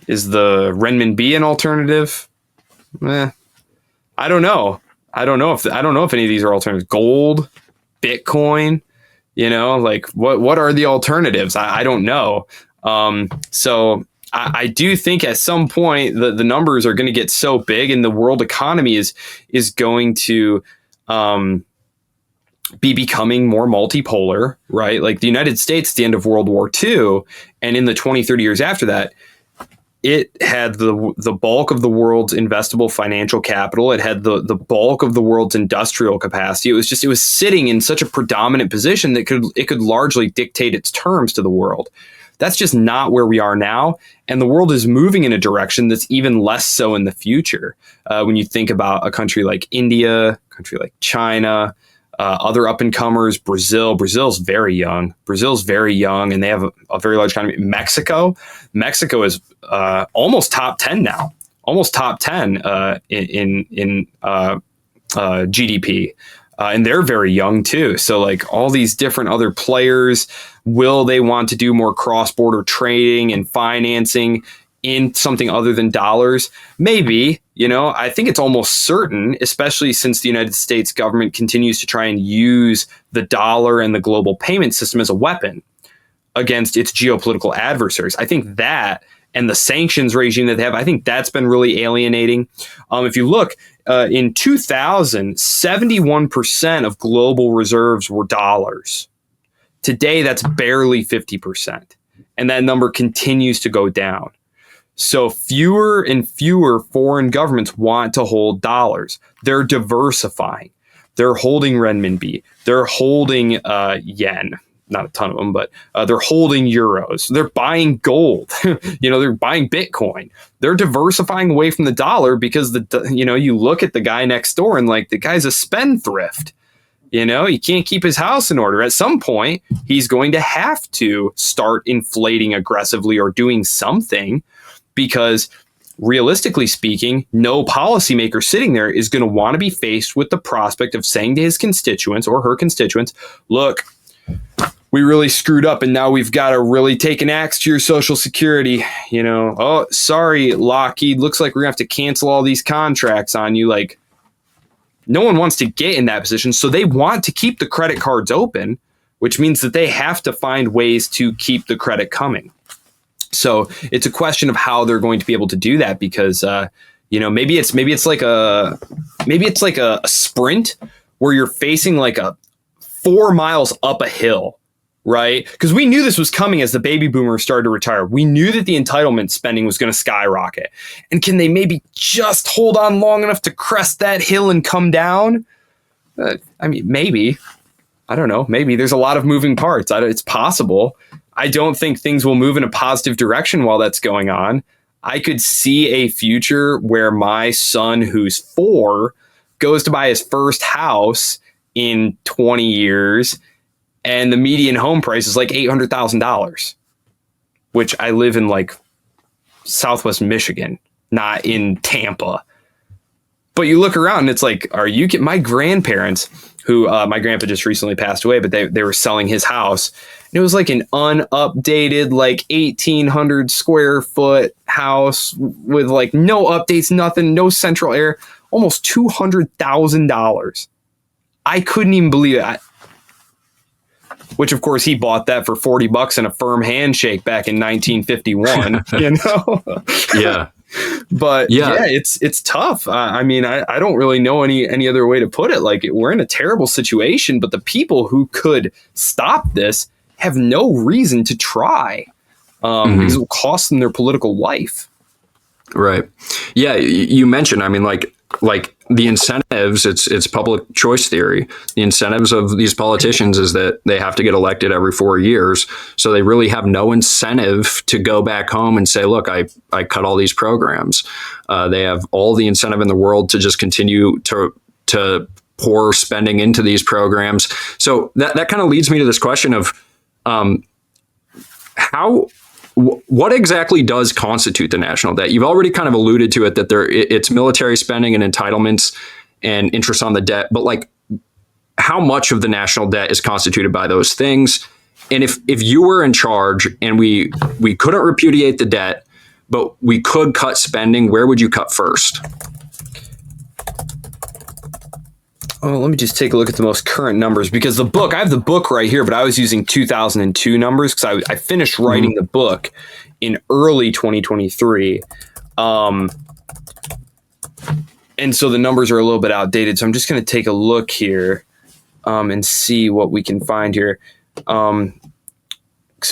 Is the renminbi an alternative? I don't know. I don't know if any of these are alternatives. Gold, Bitcoin, like what are the alternatives? I don't know. So I do think at some point the numbers are going to get so big and the world economy is going to be becoming more multipolar, right? Like the United States at the end of World War II and in the 20, 30 years after that, it had the bulk of the world's investable financial capital. It had the bulk of the world's industrial capacity. It was sitting in such a predominant position that it could largely dictate its terms to the world. That's just not where we are now. And the world is moving in a direction that's even less so in the future. When you think about a country like India, a country like China, other up-and-comers, Brazil's very young. And they have a very large economy. Mexico is almost top 10 now, almost top 10 in GDP. And they're very young too. So like all these different other players, will they want to do more cross-border trading and financing in something other than dollars? Maybe, I think it's almost certain, especially since the United States government continues to try and use the dollar and the global payment system as a weapon against its geopolitical adversaries. I think that and the sanctions regime that they have, I think that's been really alienating. If you look in 2000, 71% of global reserves were dollars. Today, that's barely 50%. And that number continues to go down. So fewer and fewer foreign governments want to hold dollars. They're diversifying. They're holding renminbi. They're holding yen. Not a ton of them, but they're holding euros. They're buying gold. They're buying Bitcoin. They're diversifying away from the dollar because you look at the guy next door and like the guy's a spendthrift. He can't keep his house in order. At some point, he's going to have to start inflating aggressively or doing something because realistically speaking, no policymaker sitting there is going to want to be faced with the prospect of saying to his constituents or her constituents, look, we really screwed up and now we've got to really take an axe to your Social Security. Oh, sorry, Lockheed. Looks like we're going to have to cancel all these contracts on you. Like, no one wants to get in that position. So they want to keep the credit cards open, which means that they have to find ways to keep the credit coming. So it's a question of how they're going to be able to do that because, maybe it's like a sprint where you're facing like a 4 miles up a hill, right? Because we knew this was coming as the baby boomers started to retire. We knew that the entitlement spending was going to skyrocket. And can they maybe just hold on long enough to crest that hill and come down? Maybe. I don't know. Maybe there's a lot of moving parts. It's possible. I don't think things will move in a positive direction while that's going on. I could see a future where my son, who's 4, goes to buy his first house in 20 years and the median home price is like $800,000, which I live in like Southwest Michigan, not in Tampa. But you look around and it's like, my grandparents who my grandpa just recently passed away, but they were selling his house. And it was like an unupdated, like 1,800 square foot house with like no updates, nothing, no central air, almost $200,000. I couldn't even believe it. Which, of course, he bought that for $40 and a firm handshake back in 1951. Yeah. But yeah, it's tough. I don't really know any other way to put it. Like, we're in a terrible situation, but the people who could stop this have no reason to try because it will cost them their political life. Right. Yeah. You mentioned, I mean, like the incentives, it's public choice theory. The incentives of these politicians is that they have to get elected every 4 years. So they really have no incentive to go back home and say, look, I cut all these programs. They have all the incentive in the world to just continue to pour spending into these programs. So that kind of leads me to this question of what exactly does constitute the national debt? You've already kind of alluded to it, that it's military spending and entitlements and interest on the debt, but like how much of the national debt is constituted by those things? And if you were in charge and we couldn't repudiate the debt, but we could cut spending, where would you cut first? Oh, let me just take a look at the most current numbers, because I have the book right here, but I was using 2002 numbers because I finished writing the book in early 2023. And so the numbers are a little bit outdated. So I'm just going to take a look here and see what we can find here. It'd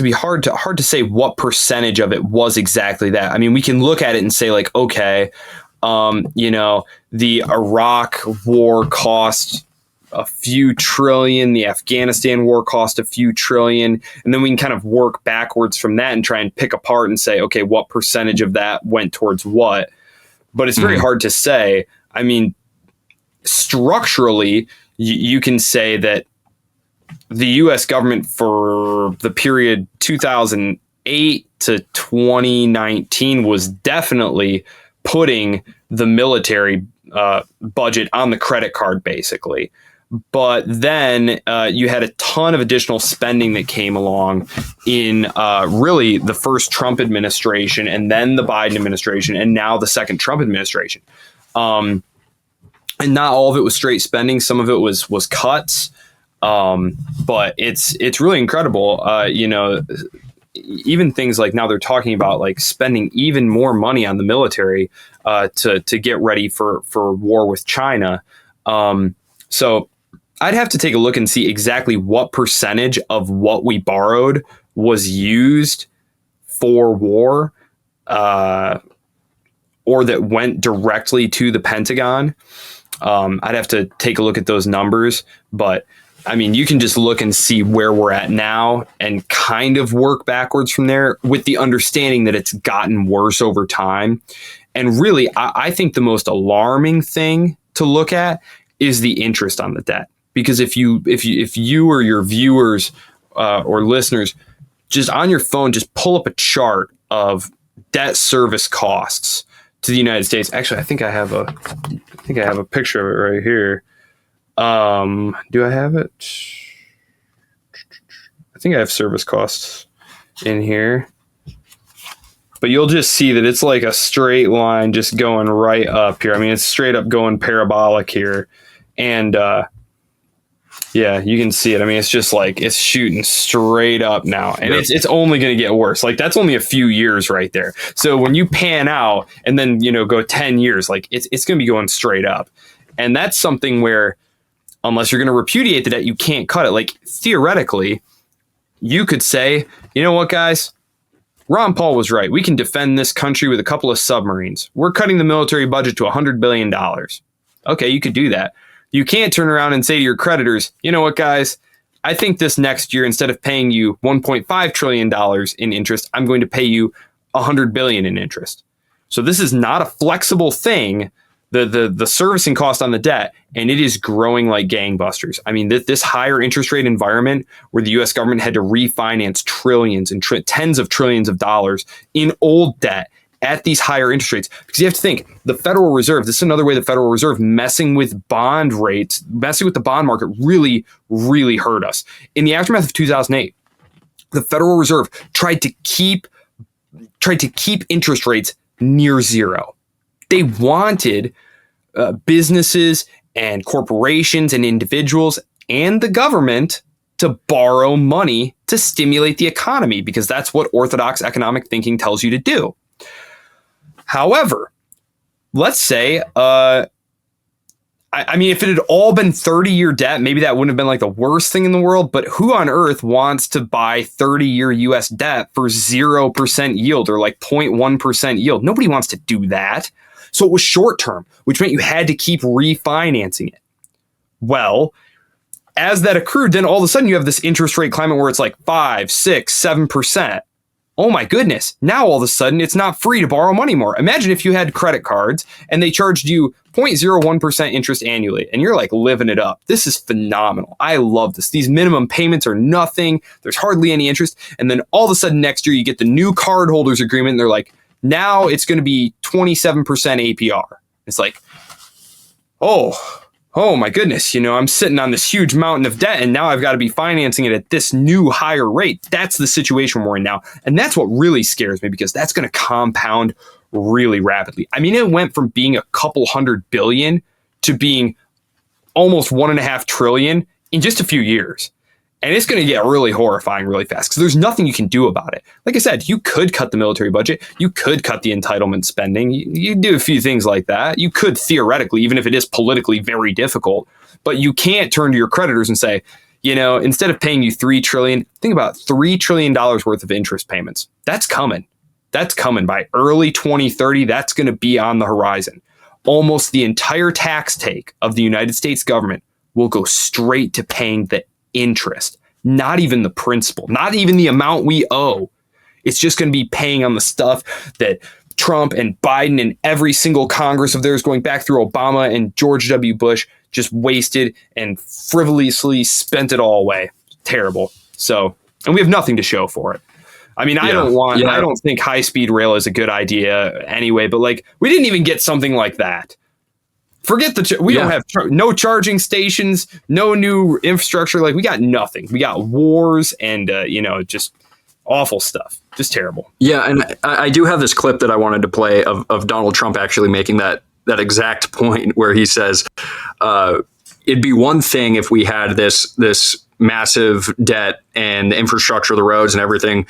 be hard to say what percentage of it was exactly that. I mean, we can look at it and say like, okay, the Iraq war cost a few trillion, the Afghanistan war cost a few trillion, and then we can kind of work backwards from that and try and pick apart and say, okay, what percentage of that went towards what? But it's very hard to say. I mean, structurally, you can say that the U.S. government for the period 2008 to 2019 was definitely putting the military budget on the credit card, basically. But then you had a ton of additional spending that came along in really the first Trump administration, and then the Biden administration, and now the second Trump administration. And not all of it was straight spending. Some of it was cuts. But it's really incredible. Even things like now they're talking about like spending even more money on the military to get ready for war with China. So I'd have to take a look and see exactly what percentage of what we borrowed was used for war, or that went directly to the Pentagon. I'd have to take a look at those numbers, but I mean, you can just look and see where we're at now and kind of work backwards from there, with the understanding that it's gotten worse over time. And really, I think the most alarming thing to look at is the interest on the debt. Because if you or your viewers or listeners just on your phone, just pull up a chart of debt service costs to the United States. Actually, I think I have a picture of it right here. Do I have it? I think I have service costs in here, but you'll just see that it's like a straight line just going right up here. I mean, it's straight up going parabolic here. And, yeah, you can see it. I mean, it's just like it's shooting straight up now, and it's only going to get worse. Like that's only a few years right there. So when you pan out and then, go 10 years, like it's going to be going straight up. And that's something where, unless you're going to repudiate the debt, you can't cut it. Like theoretically, you could say, you know what, guys, Ron Paul was right. We can defend this country with a couple of submarines. We're cutting the military budget to $100 billion. Okay, you could do that. You can't turn around and say to your creditors, you know what, guys, I think this next year, instead of paying you $1.5 trillion in interest, I'm going to pay you $100 billion in interest. So this is not a flexible thing, the servicing cost on the debt, and it is growing like gangbusters. I mean, this higher interest rate environment where the U.S. government had to refinance trillions and tens of trillions of dollars in old debt at these higher interest rates. Because you have to think, the Federal Reserve, this is another way the Federal Reserve messing with bond rates, messing with the bond market really, really hurt us. In the aftermath of 2008, the Federal Reserve tried to keep interest rates near zero. They wanted businesses and corporations and individuals and the government to borrow money to stimulate the economy, because that's what orthodox economic thinking tells you to do. However, let's say I mean, if it had all been 30-year debt, maybe that wouldn't have been like the worst thing in the world. But who on earth wants to buy 30-year US debt for 0% yield or like 0.1% yield? Nobody wants to do that. So it was short term, which meant you had to keep refinancing it. Well, as that accrued, then all of a sudden you have this interest rate climate where it's like 5, 6, 7%. Oh my goodness. Now all of a sudden it's not free to borrow money more. Imagine if you had credit cards and they charged you 0.01% interest annually and you're like living it up. This is phenomenal. I love this. These minimum payments are nothing. There's hardly any interest. And then all of a sudden next year you get the new cardholders agreement and they're like, now it's going to be 27% APR. It's like, oh my goodness, I'm sitting on this huge mountain of debt and now I've got to be financing it at this new higher rate. That's the situation we're in now. And that's what really scares me because that's going to compound really rapidly. I mean, it went from being a couple $100 billion to being almost $1.5 trillion in just a few years. And it's going to get really horrifying really fast because there's nothing you can do about it. Like I said, you could cut the military budget. You could cut the entitlement spending. You do a few things like that. You could theoretically, even if it is politically very difficult, but you can't turn to your creditors and say, instead of paying you $3 trillion, think about $3 trillion worth of interest payments. That's coming. That's coming by early 2030. That's going to be on the horizon. Almost the entire tax take of the United States government will go straight to paying the interest, not even the principal, not even the amount we owe. It's just going to be paying on the stuff that Trump and Biden and every single Congress of theirs going back through Obama and George W. Bush just wasted and frivolously spent it all away. Terrible. So, and we have nothing to show for it. I mean, I don't think high-speed rail is a good idea anyway, but like we didn't even get something like that. Forget we don't have no charging stations, no new infrastructure. Like we got nothing. We got wars and, just awful stuff. Just terrible. Yeah. And I do have this clip that I wanted to play of Donald Trump actually making that exact point where he says it'd be one thing if we had this massive debt and the infrastructure, the roads and everything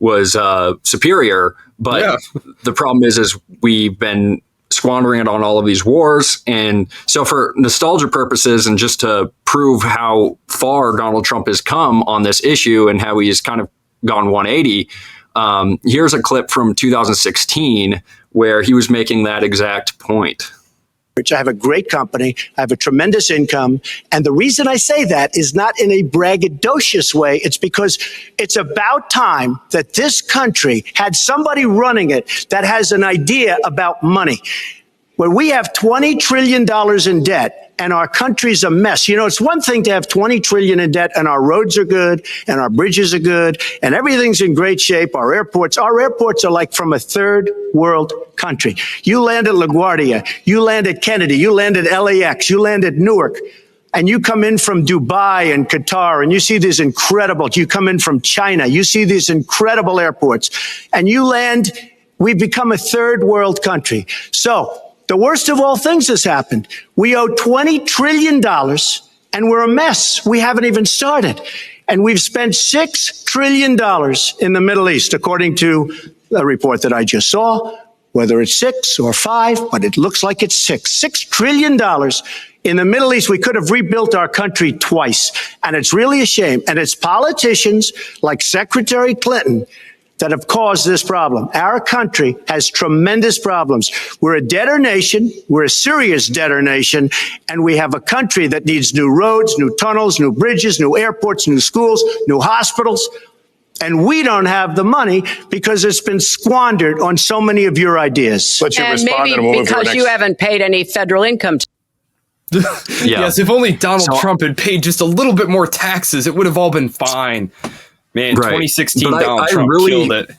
was superior. But the problem is we've been squandering it on all of these wars. And so for nostalgia purposes and just to prove how far Donald Trump has come on this issue and how he's kind of gone 180, here's a clip from 2016 where he was making that exact point. I have a great company. I have a tremendous income. And the reason I say that is not in a braggadocious way. It's because it's about time that this country had somebody running it that has an idea about money. When we have $20 trillion in debt and our country's a mess, it's one thing to have $20 trillion in debt and our roads are good and our bridges are good and everything's in great shape. Our airports are like from a third world country. You land at LaGuardia, you land at Kennedy, you land at LAX, you land at Newark, and you come in from Dubai and Qatar and you see these you come in from China, you see these incredible airports and you land, we've become a third world country. So, the worst of all things has happened. We owe $20 trillion and we're a mess. We haven't even started. And we've spent $6 trillion in the Middle East, according to the report that I just saw, whether it's 6 or 5, but it looks like it's 6. $6 trillion in the Middle East. We could have rebuilt our country twice. And it's really a shame. And it's politicians like Secretary Clinton that have caused this problem. Our country has tremendous problems. We're a debtor nation. We're a serious debtor nation. And we have a country that needs new roads, new tunnels, new bridges, new airports, new schools, new hospitals. And we don't have the money because it's been squandered on so many of your ideas. But and maybe because you haven't paid any federal income. Yes, if only Donald Trump had paid just a little bit more taxes, it would have all been fine. Man, right. 2016 Donald Trump killed it.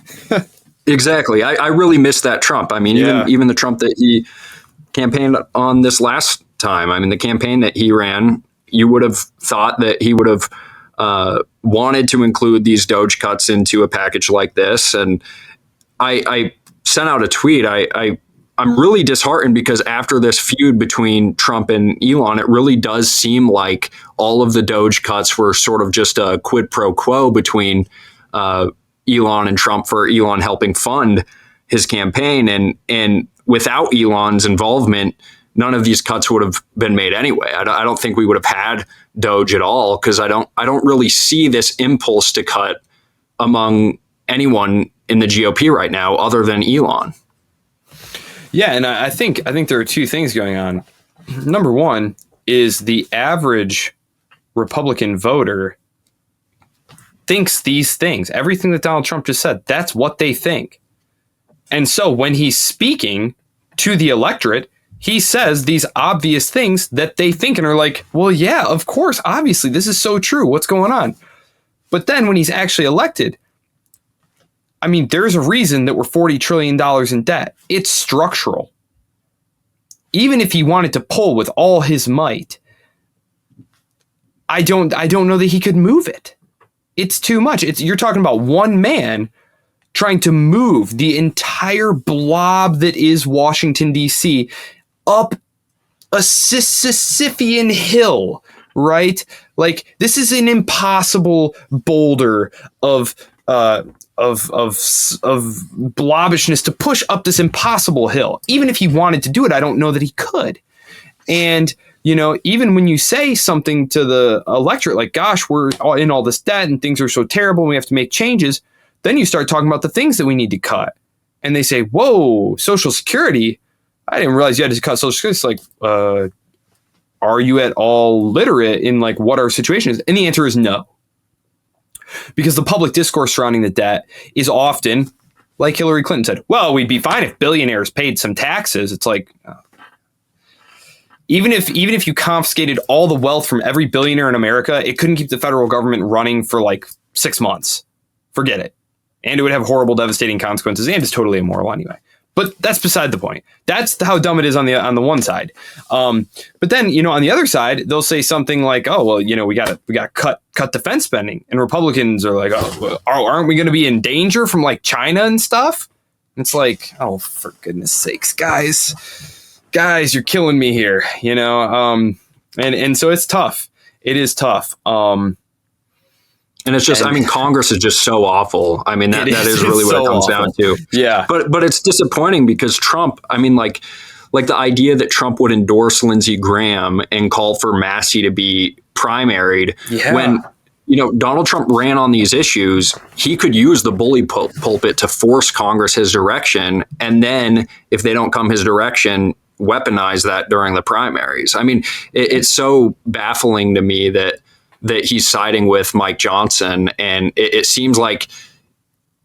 Exactly. I really miss that Trump. I mean, even the Trump that he campaigned on this last time. I mean, the campaign that he ran, you would have thought that he would have wanted to include these Doge cuts into a package like this. And I sent out a tweet. I'm really disheartened because after this feud between Trump and Elon, it really does seem like all of the Doge cuts were sort of just a quid pro quo between Elon and Trump for Elon helping fund his campaign. And without Elon's involvement, none of these cuts would have been made anyway. I don't think we would have had Doge at all, because I don't really see this impulse to cut among anyone in the GOP right now other than Elon. Yeah, and I think there are two things going on. Number one is the average Republican voter thinks these things. Everything that Donald Trump just said, that's what they think. And so when he's speaking to the electorate, he says these obvious things that they think and are like, well, yeah, of course, obviously, this is so true. What's going on? But then when he's actually elected, I mean, there's a reason that we're $40 trillion in debt. It's structural. Even if he wanted to pull with all his might, I don't know that he could move it. It's too much. You're talking about one man trying to move the entire blob that is Washington, D.C. up a Sisyphean hill, right? Like, this is an impossible boulder of blobbishness to push up this impossible hill. Even if he wanted to do it, I don't know that he could. And, you know, even when you say something to the electorate, like, gosh, we're in all this debt and things are so terrible and we have to make changes, then you start talking about the things that we need to cut. And they say, whoa, Social Security? I didn't realize you had to cut Social Security. It's like, are you at all literate in like what our situation is? And the answer is no. Because the public discourse surrounding the debt is often, like Hillary Clinton said, well, we'd be fine if billionaires paid some taxes. It's like, even if you confiscated all the wealth from every billionaire in America, it couldn't keep the federal government running for like 6 months. Forget it. And it would have horrible, devastating consequences, and it's totally immoral anyway. But that's beside the point. That's how dumb it is on the one side. But then, you know, on the other side, they'll say something like, "Oh, well, you know, we got to cut defense spending," and Republicans are like, "Oh, well, aren't we going to be in danger from like China and stuff?" And it's like, "Oh, for goodness sakes, guys, you're killing me here," you know. And so it's tough. It is tough. And it's just, I mean, Congress is just so awful. I mean, that is really what it comes down to. Yeah. But it's disappointing because Trump, I mean, like the idea that Trump would endorse Lindsey Graham and call for Massey to be primaried when, you know, Donald Trump ran on these issues, he could use the bully pulpit to force Congress his direction. And then if they don't come his direction, weaponize that during the primaries. I mean, it's so baffling to me that he's siding with Mike Johnson, and it seems like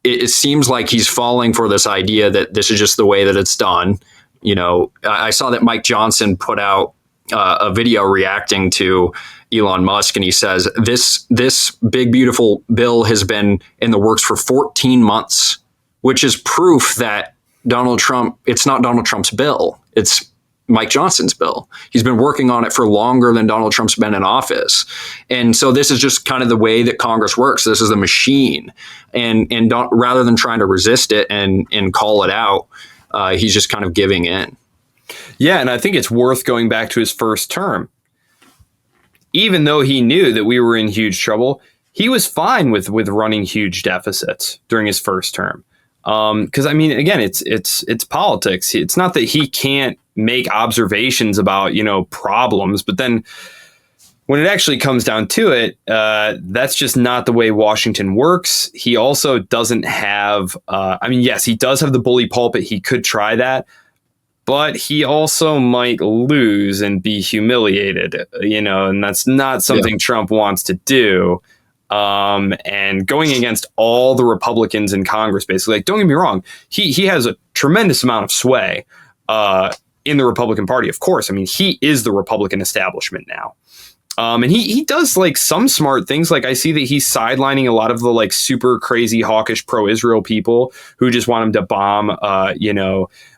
he's falling for this idea that this is just the way that it's done. You know, I saw that Mike Johnson put out a video reacting to Elon Musk, and he says this big beautiful bill has been in the works for 14 months, which is proof that it's not Donald Trump's bill. It's Mike Johnson's bill. He's been working on it for longer than Donald Trump's been in office. And so this is just kind of the way that Congress works. This is a machine. And rather than trying to resist it and call it out, he's just kind of giving in. Yeah, and I think it's worth going back to his first term. Even though he knew that we were in huge trouble, he was fine with running huge deficits during his first term. Because I mean, again, it's politics. It's not that he can't make observations about, you know, problems, but then when it actually comes down to it, that's just not the way Washington works. He also doesn't have, I mean, yes, he does have the bully pulpit. He could try that, but he also might lose and be humiliated, you know, and that's not something Trump wants to do. And going against all the Republicans in Congress, basically, like, don't get me wrong, he has a tremendous amount of sway in the Republican Party, of course. I mean, he is the Republican establishment now. And he does like some smart things. Like, I see that he's sidelining a lot of the like super crazy hawkish pro-Israel people who just want him to bomb,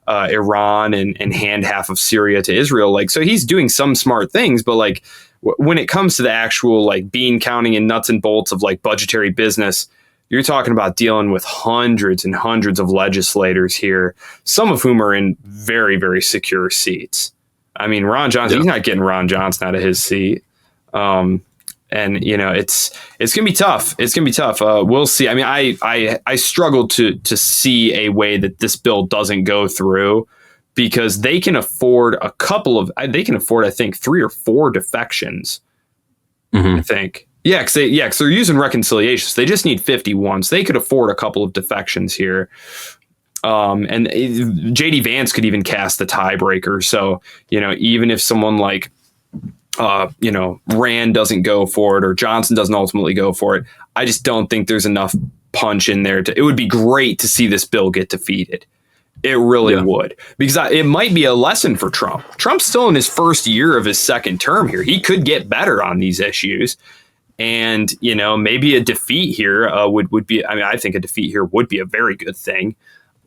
Iran and hand half of Syria to Israel. Like, so he's doing some smart things, but like when it comes to the actual like bean counting and nuts and bolts of like budgetary business, you're talking about dealing with hundreds and hundreds of legislators here, some of whom are in very, very secure seats. I mean, Ron Johnson, he's not getting Ron Johnson out of his seat. And, you know, it's going to be tough. It's going to be tough. We'll see. I mean, I struggle to see a way that this bill doesn't go through because they can afford I think 3 or 4 defections. I think. Yeah, because they're using reconciliations. They just need 51. So they could afford a couple of defections here. And JD Vance could even cast the tiebreaker. So, even if someone like, Rand doesn't go for it or Johnson doesn't ultimately go for it, I just don't think there's enough punch in there. It would be great to see this bill get defeated. It really would, because it might be a lesson for Trump. Trump's still in his first year of his second term here. He could get better on these issues. And, maybe a defeat here would be, I think a defeat here would be a very good thing.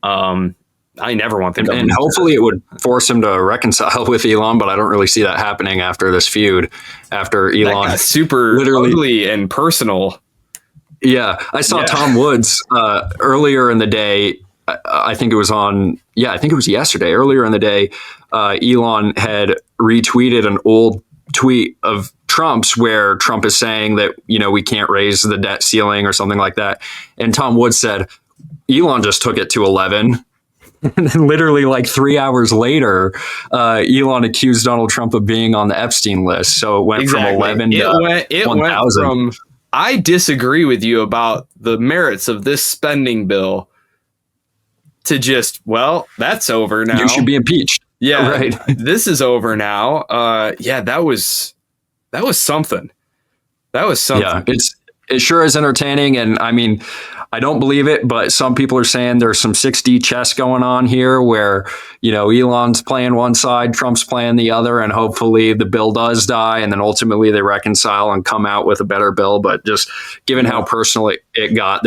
I never want them to. And hopefully it would force him to reconcile with Elon, but I don't really see that happening after this feud. After Elon, super ugly and personal. Yeah, I saw Tom Woods earlier in the day. I think it was yesterday. Earlier in the day, Elon had retweeted an old tweet of Trump's where Trump is saying that, we can't raise the debt ceiling or something like that. And Tom Woods said, Elon just took it to 11. And then literally like 3 hours later, Elon accused Donald Trump of being on the Epstein list. So it went from 11 to 1,000. From, I disagree with you about the merits of this spending bill to just, that's over now. You should be impeached. Yeah, right. This is over now. That was something. That was something. Yeah, it sure is entertaining. And I don't believe it, but some people are saying there's some 6D chess going on here where, Elon's playing one side, Trump's playing the other, and hopefully the bill does die. And then ultimately they reconcile and come out with a better bill. But just given how personal it got,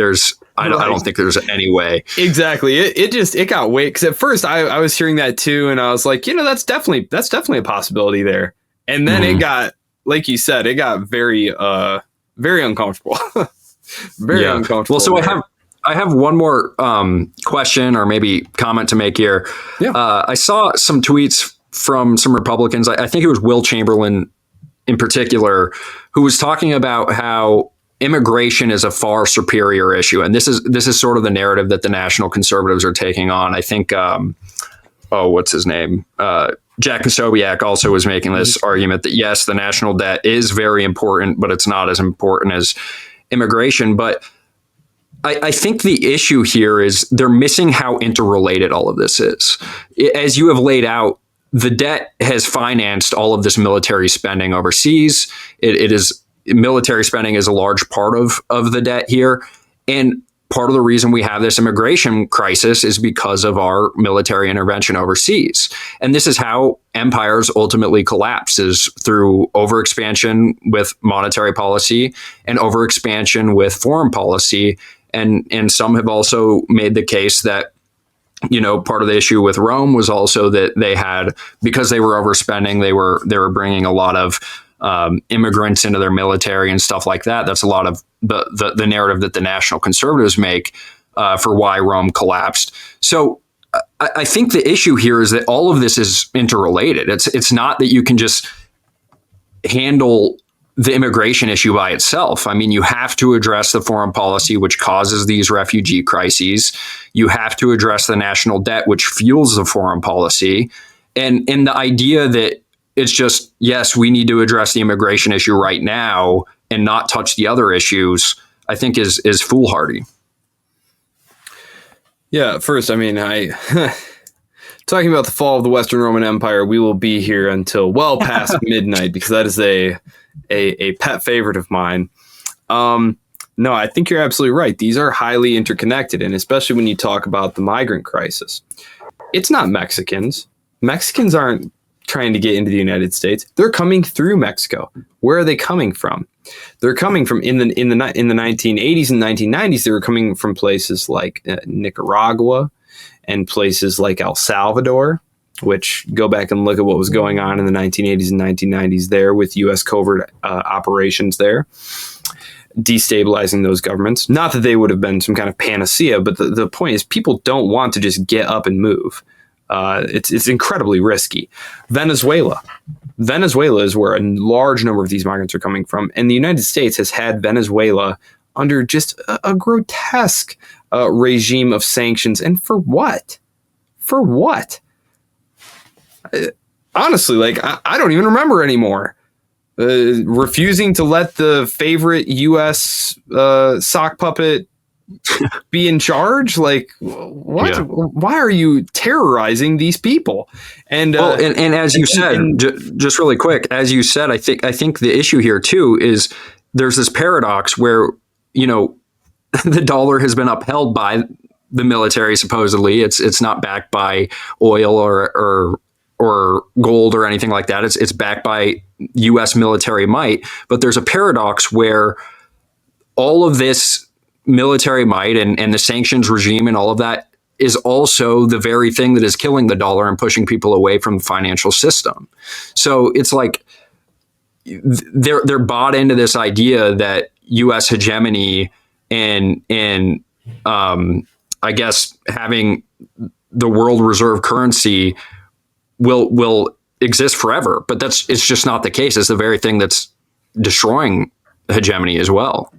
I don't think there's any way. Exactly. It got way, because at first I was hearing that too, and I was like, that's definitely a possibility there. And then it got, like you said, it got very very uncomfortable. Very uncomfortable. Well, so I have one more question or maybe comment to make here. Yeah. I saw some tweets from some Republicans. I think it was Will Chamberlain in particular, who was talking about how immigration is a far superior issue. And this is sort of the narrative that the national conservatives are taking on. I think, what's his name? Jack Posobiec also was making this argument that, yes, the national debt is very important, but it's not as important as immigration. But I think the issue here is they're missing how interrelated all of this is. As you have laid out, the debt has financed all of this military spending overseas. Military spending is a large part of the debt here. And part of the reason we have this immigration crisis is because of our military intervention overseas. And this is how empires ultimately collapse, is through overexpansion with monetary policy and overexpansion with foreign policy. And some have also made the case that, part of the issue with Rome was also that they had, because they were overspending, they were bringing a lot of immigrants into their military and stuff like that. That's a lot of the narrative that the national conservatives make for why Rome collapsed. So I think the issue here is that all of this is interrelated. It's not that you can just handle the immigration issue by itself. You have to address the foreign policy, which causes these refugee crises. You have to address the national debt, which fuels the foreign policy. And the idea that it's just, yes, we need to address the immigration issue right now and not touch the other issues, I think is foolhardy. Yeah, first, talking about the fall of the Western Roman Empire, we will be here until well past midnight, because that is a pet favorite of mine. No, I think you're absolutely right. These are highly interconnected, and especially when you talk about the migrant crisis. It's not Mexicans. Mexicans aren't trying to get into the United States. They're coming through Mexico. Where are they coming from? They're coming from in the 1980s and 1990s. They were coming from places like Nicaragua and places like El Salvador, which go back and look at what was going on in the 1980s and 1990s there with U.S. covert operations there, destabilizing those governments. Not that they would have been some kind of panacea, but the point is people don't want to just get up and move. It's incredibly risky. Venezuela is where a large number of these migrants are coming from. And the United States has had Venezuela under just a grotesque regime of sanctions. And for what? For what? honestly, like, I don't even remember anymore. Refusing to let the favorite U.S. Sock puppet be in charge. Like, what? Yeah. Why are you terrorizing these people? And and as you said, just really quick, as you said, I think the issue here too is there's this paradox where, you know, the dollar has been upheld by the military. Supposedly, it's not backed by oil or gold or anything like that. It's backed by U.S. military might. But there's a paradox where all of this military might and the sanctions regime and all of that is also the very thing that is killing the dollar and pushing people away from the financial system. So it's like they're bought into this idea that U.S. hegemony and I guess having the world reserve currency will exist forever. But it's just not the case. It's the very thing that's destroying hegemony as well.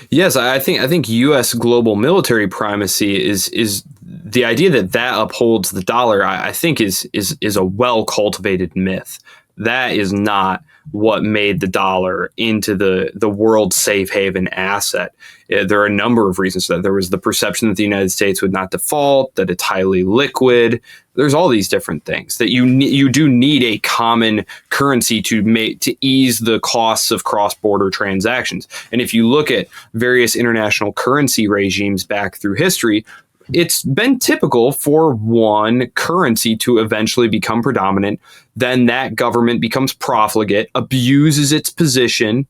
Yes, I think U.S. global military primacy is the idea that upholds the dollar. I think is a well cultivated myth. That is not what made the dollar into the world safe haven asset. There are a number of reasons for that. There was the perception that the United States would not default, that it's highly liquid. There's all these different things that you do need a common currency to ease the costs of cross-border transactions. And if you look at various international currency regimes back through history, it's been typical for one currency to eventually become predominant. Then that government becomes profligate, abuses its position,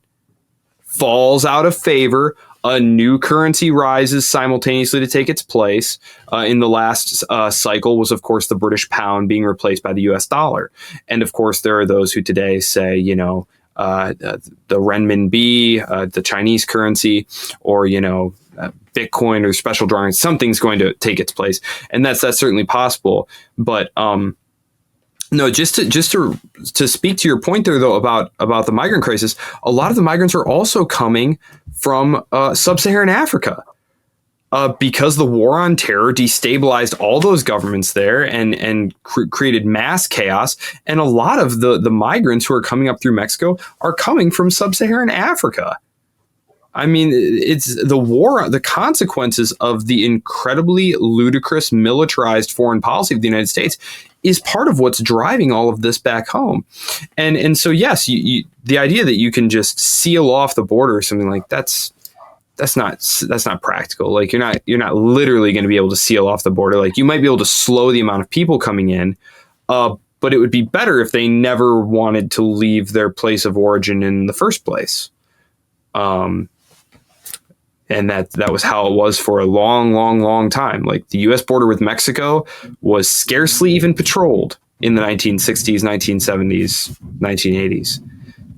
falls out of favor. A new currency rises simultaneously to take its place. In the last cycle was, of course, the British pound being replaced by the U.S. dollar. And, of course, there are those who today say, you know, the renminbi, the Chinese currency, or, you know, Bitcoin or special drawing, something's going to take its place. And that's certainly possible. But no, just to speak to your point there, though, about the migrant crisis, a lot of the migrants are also coming from sub-Saharan Africa because the war on terror destabilized all those governments there and created mass chaos. And a lot of the migrants who are coming up through Mexico are coming from sub-Saharan Africa. I mean, it's the war, the consequences of the incredibly ludicrous militarized foreign policy of the United States is part of what's driving all of this back home. And so, yes, the idea that you can just seal off the border or something like that's not practical. Like you're not literally going to be able to seal off the border. Like you might be able to slow the amount of people coming in, but it would be better if they never wanted to leave their place of origin in the first place. And that was how it was for a long time. Like the U.S. border with Mexico was scarcely even patrolled in the 1960s, 1970s, 1980s.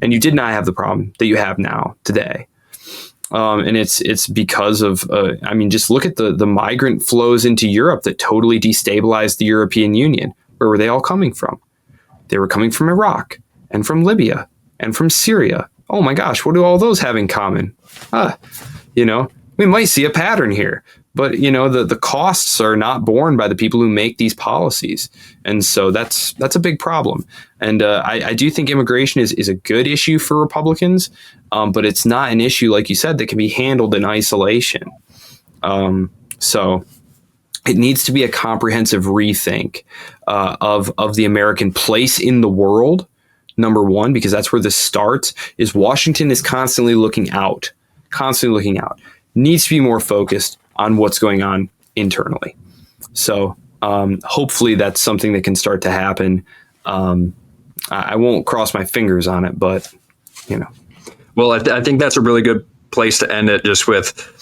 And you did not have the problem that you have now today. And it's because of, I mean, just look at the migrant flows into Europe that totally destabilized the European Union. Where were they all coming from? They were coming from Iraq and from Libya and from Syria. Oh my gosh, what do all those have in common? You know, we might see a pattern here, but, you know, the costs are not borne by the people who make these policies. And so that's a big problem. And I do think immigration is a good issue for Republicans, but it's not an issue, like you said, that can be handled in isolation. So it needs to be a comprehensive rethink of the American place in the world. Number one, because that's where this starts, is Washington is constantly looking out, needs to be more focused on what's going on internally. So hopefully that's something that can start to happen. I won't cross my fingers on it, but, you know. Well, I think that's a really good place to end it, just with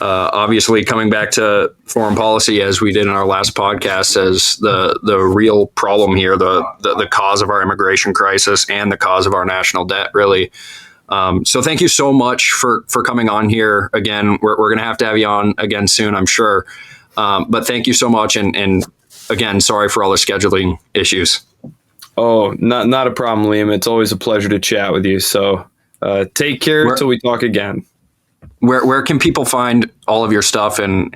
obviously coming back to foreign policy, as we did in our last podcast, as the real problem here, the cause of our immigration crisis and the cause of our national debt, really. So thank you so much for coming on here again. We're going to have you on again soon, I'm sure. But thank you so much. And again, sorry for all the scheduling issues. Oh, not a problem, Liam. It's always a pleasure to chat with you. So take care until we talk again. Where can people find all of your stuff and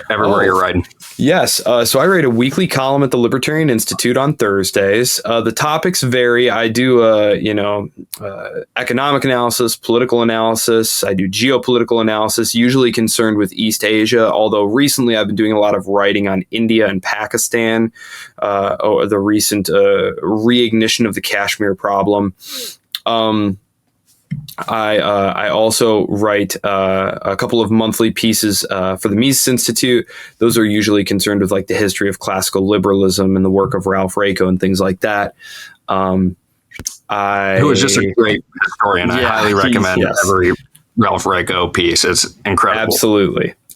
everywhere you're writing? Yes. So I write a weekly column at the Libertarian Institute on Thursdays. The topics vary. I do, economic analysis, political analysis. I do geopolitical analysis, usually concerned with East Asia, although recently I've been doing a lot of writing on India and Pakistan, or the recent reignition of the Kashmir problem. I also write a couple of monthly pieces for the Mises Institute. Those are usually concerned with like the history of classical liberalism and the work of Ralph Raico and things like that. Who is just a great historian. I highly recommend every Ralph Raico piece. It's incredible.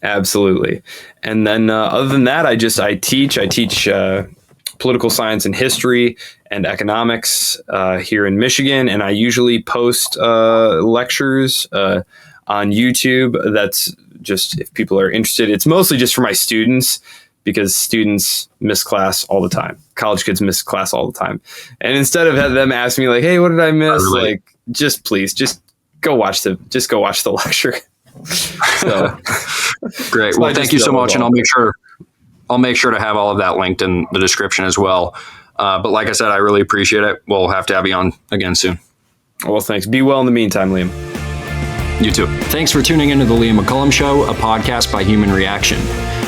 Absolutely. And then other than that, I teach political science and history and economics here in Michigan. And I usually post lectures on YouTube. That's just, if people are interested, it's mostly just for my students, because students miss class all the time. College kids miss class all the time. And instead of them asking me like, hey, what did I miss? Like, just go watch the lecture. So great. Well, thank you so much. And I'll make sure to have all of that linked in the description as well. But like I said, I really appreciate it. We'll have to have you on again soon. Well, thanks. Be well in the meantime, Liam. You too. Thanks for tuning into the Liam McCollum Show, a podcast by Human Reaction.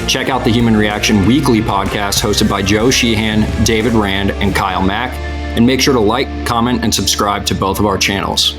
Check out the Human Reaction weekly podcast hosted by Joe Sheehan, David Rand, and Kyle Mack. And make sure to like, comment, and subscribe to both of our channels.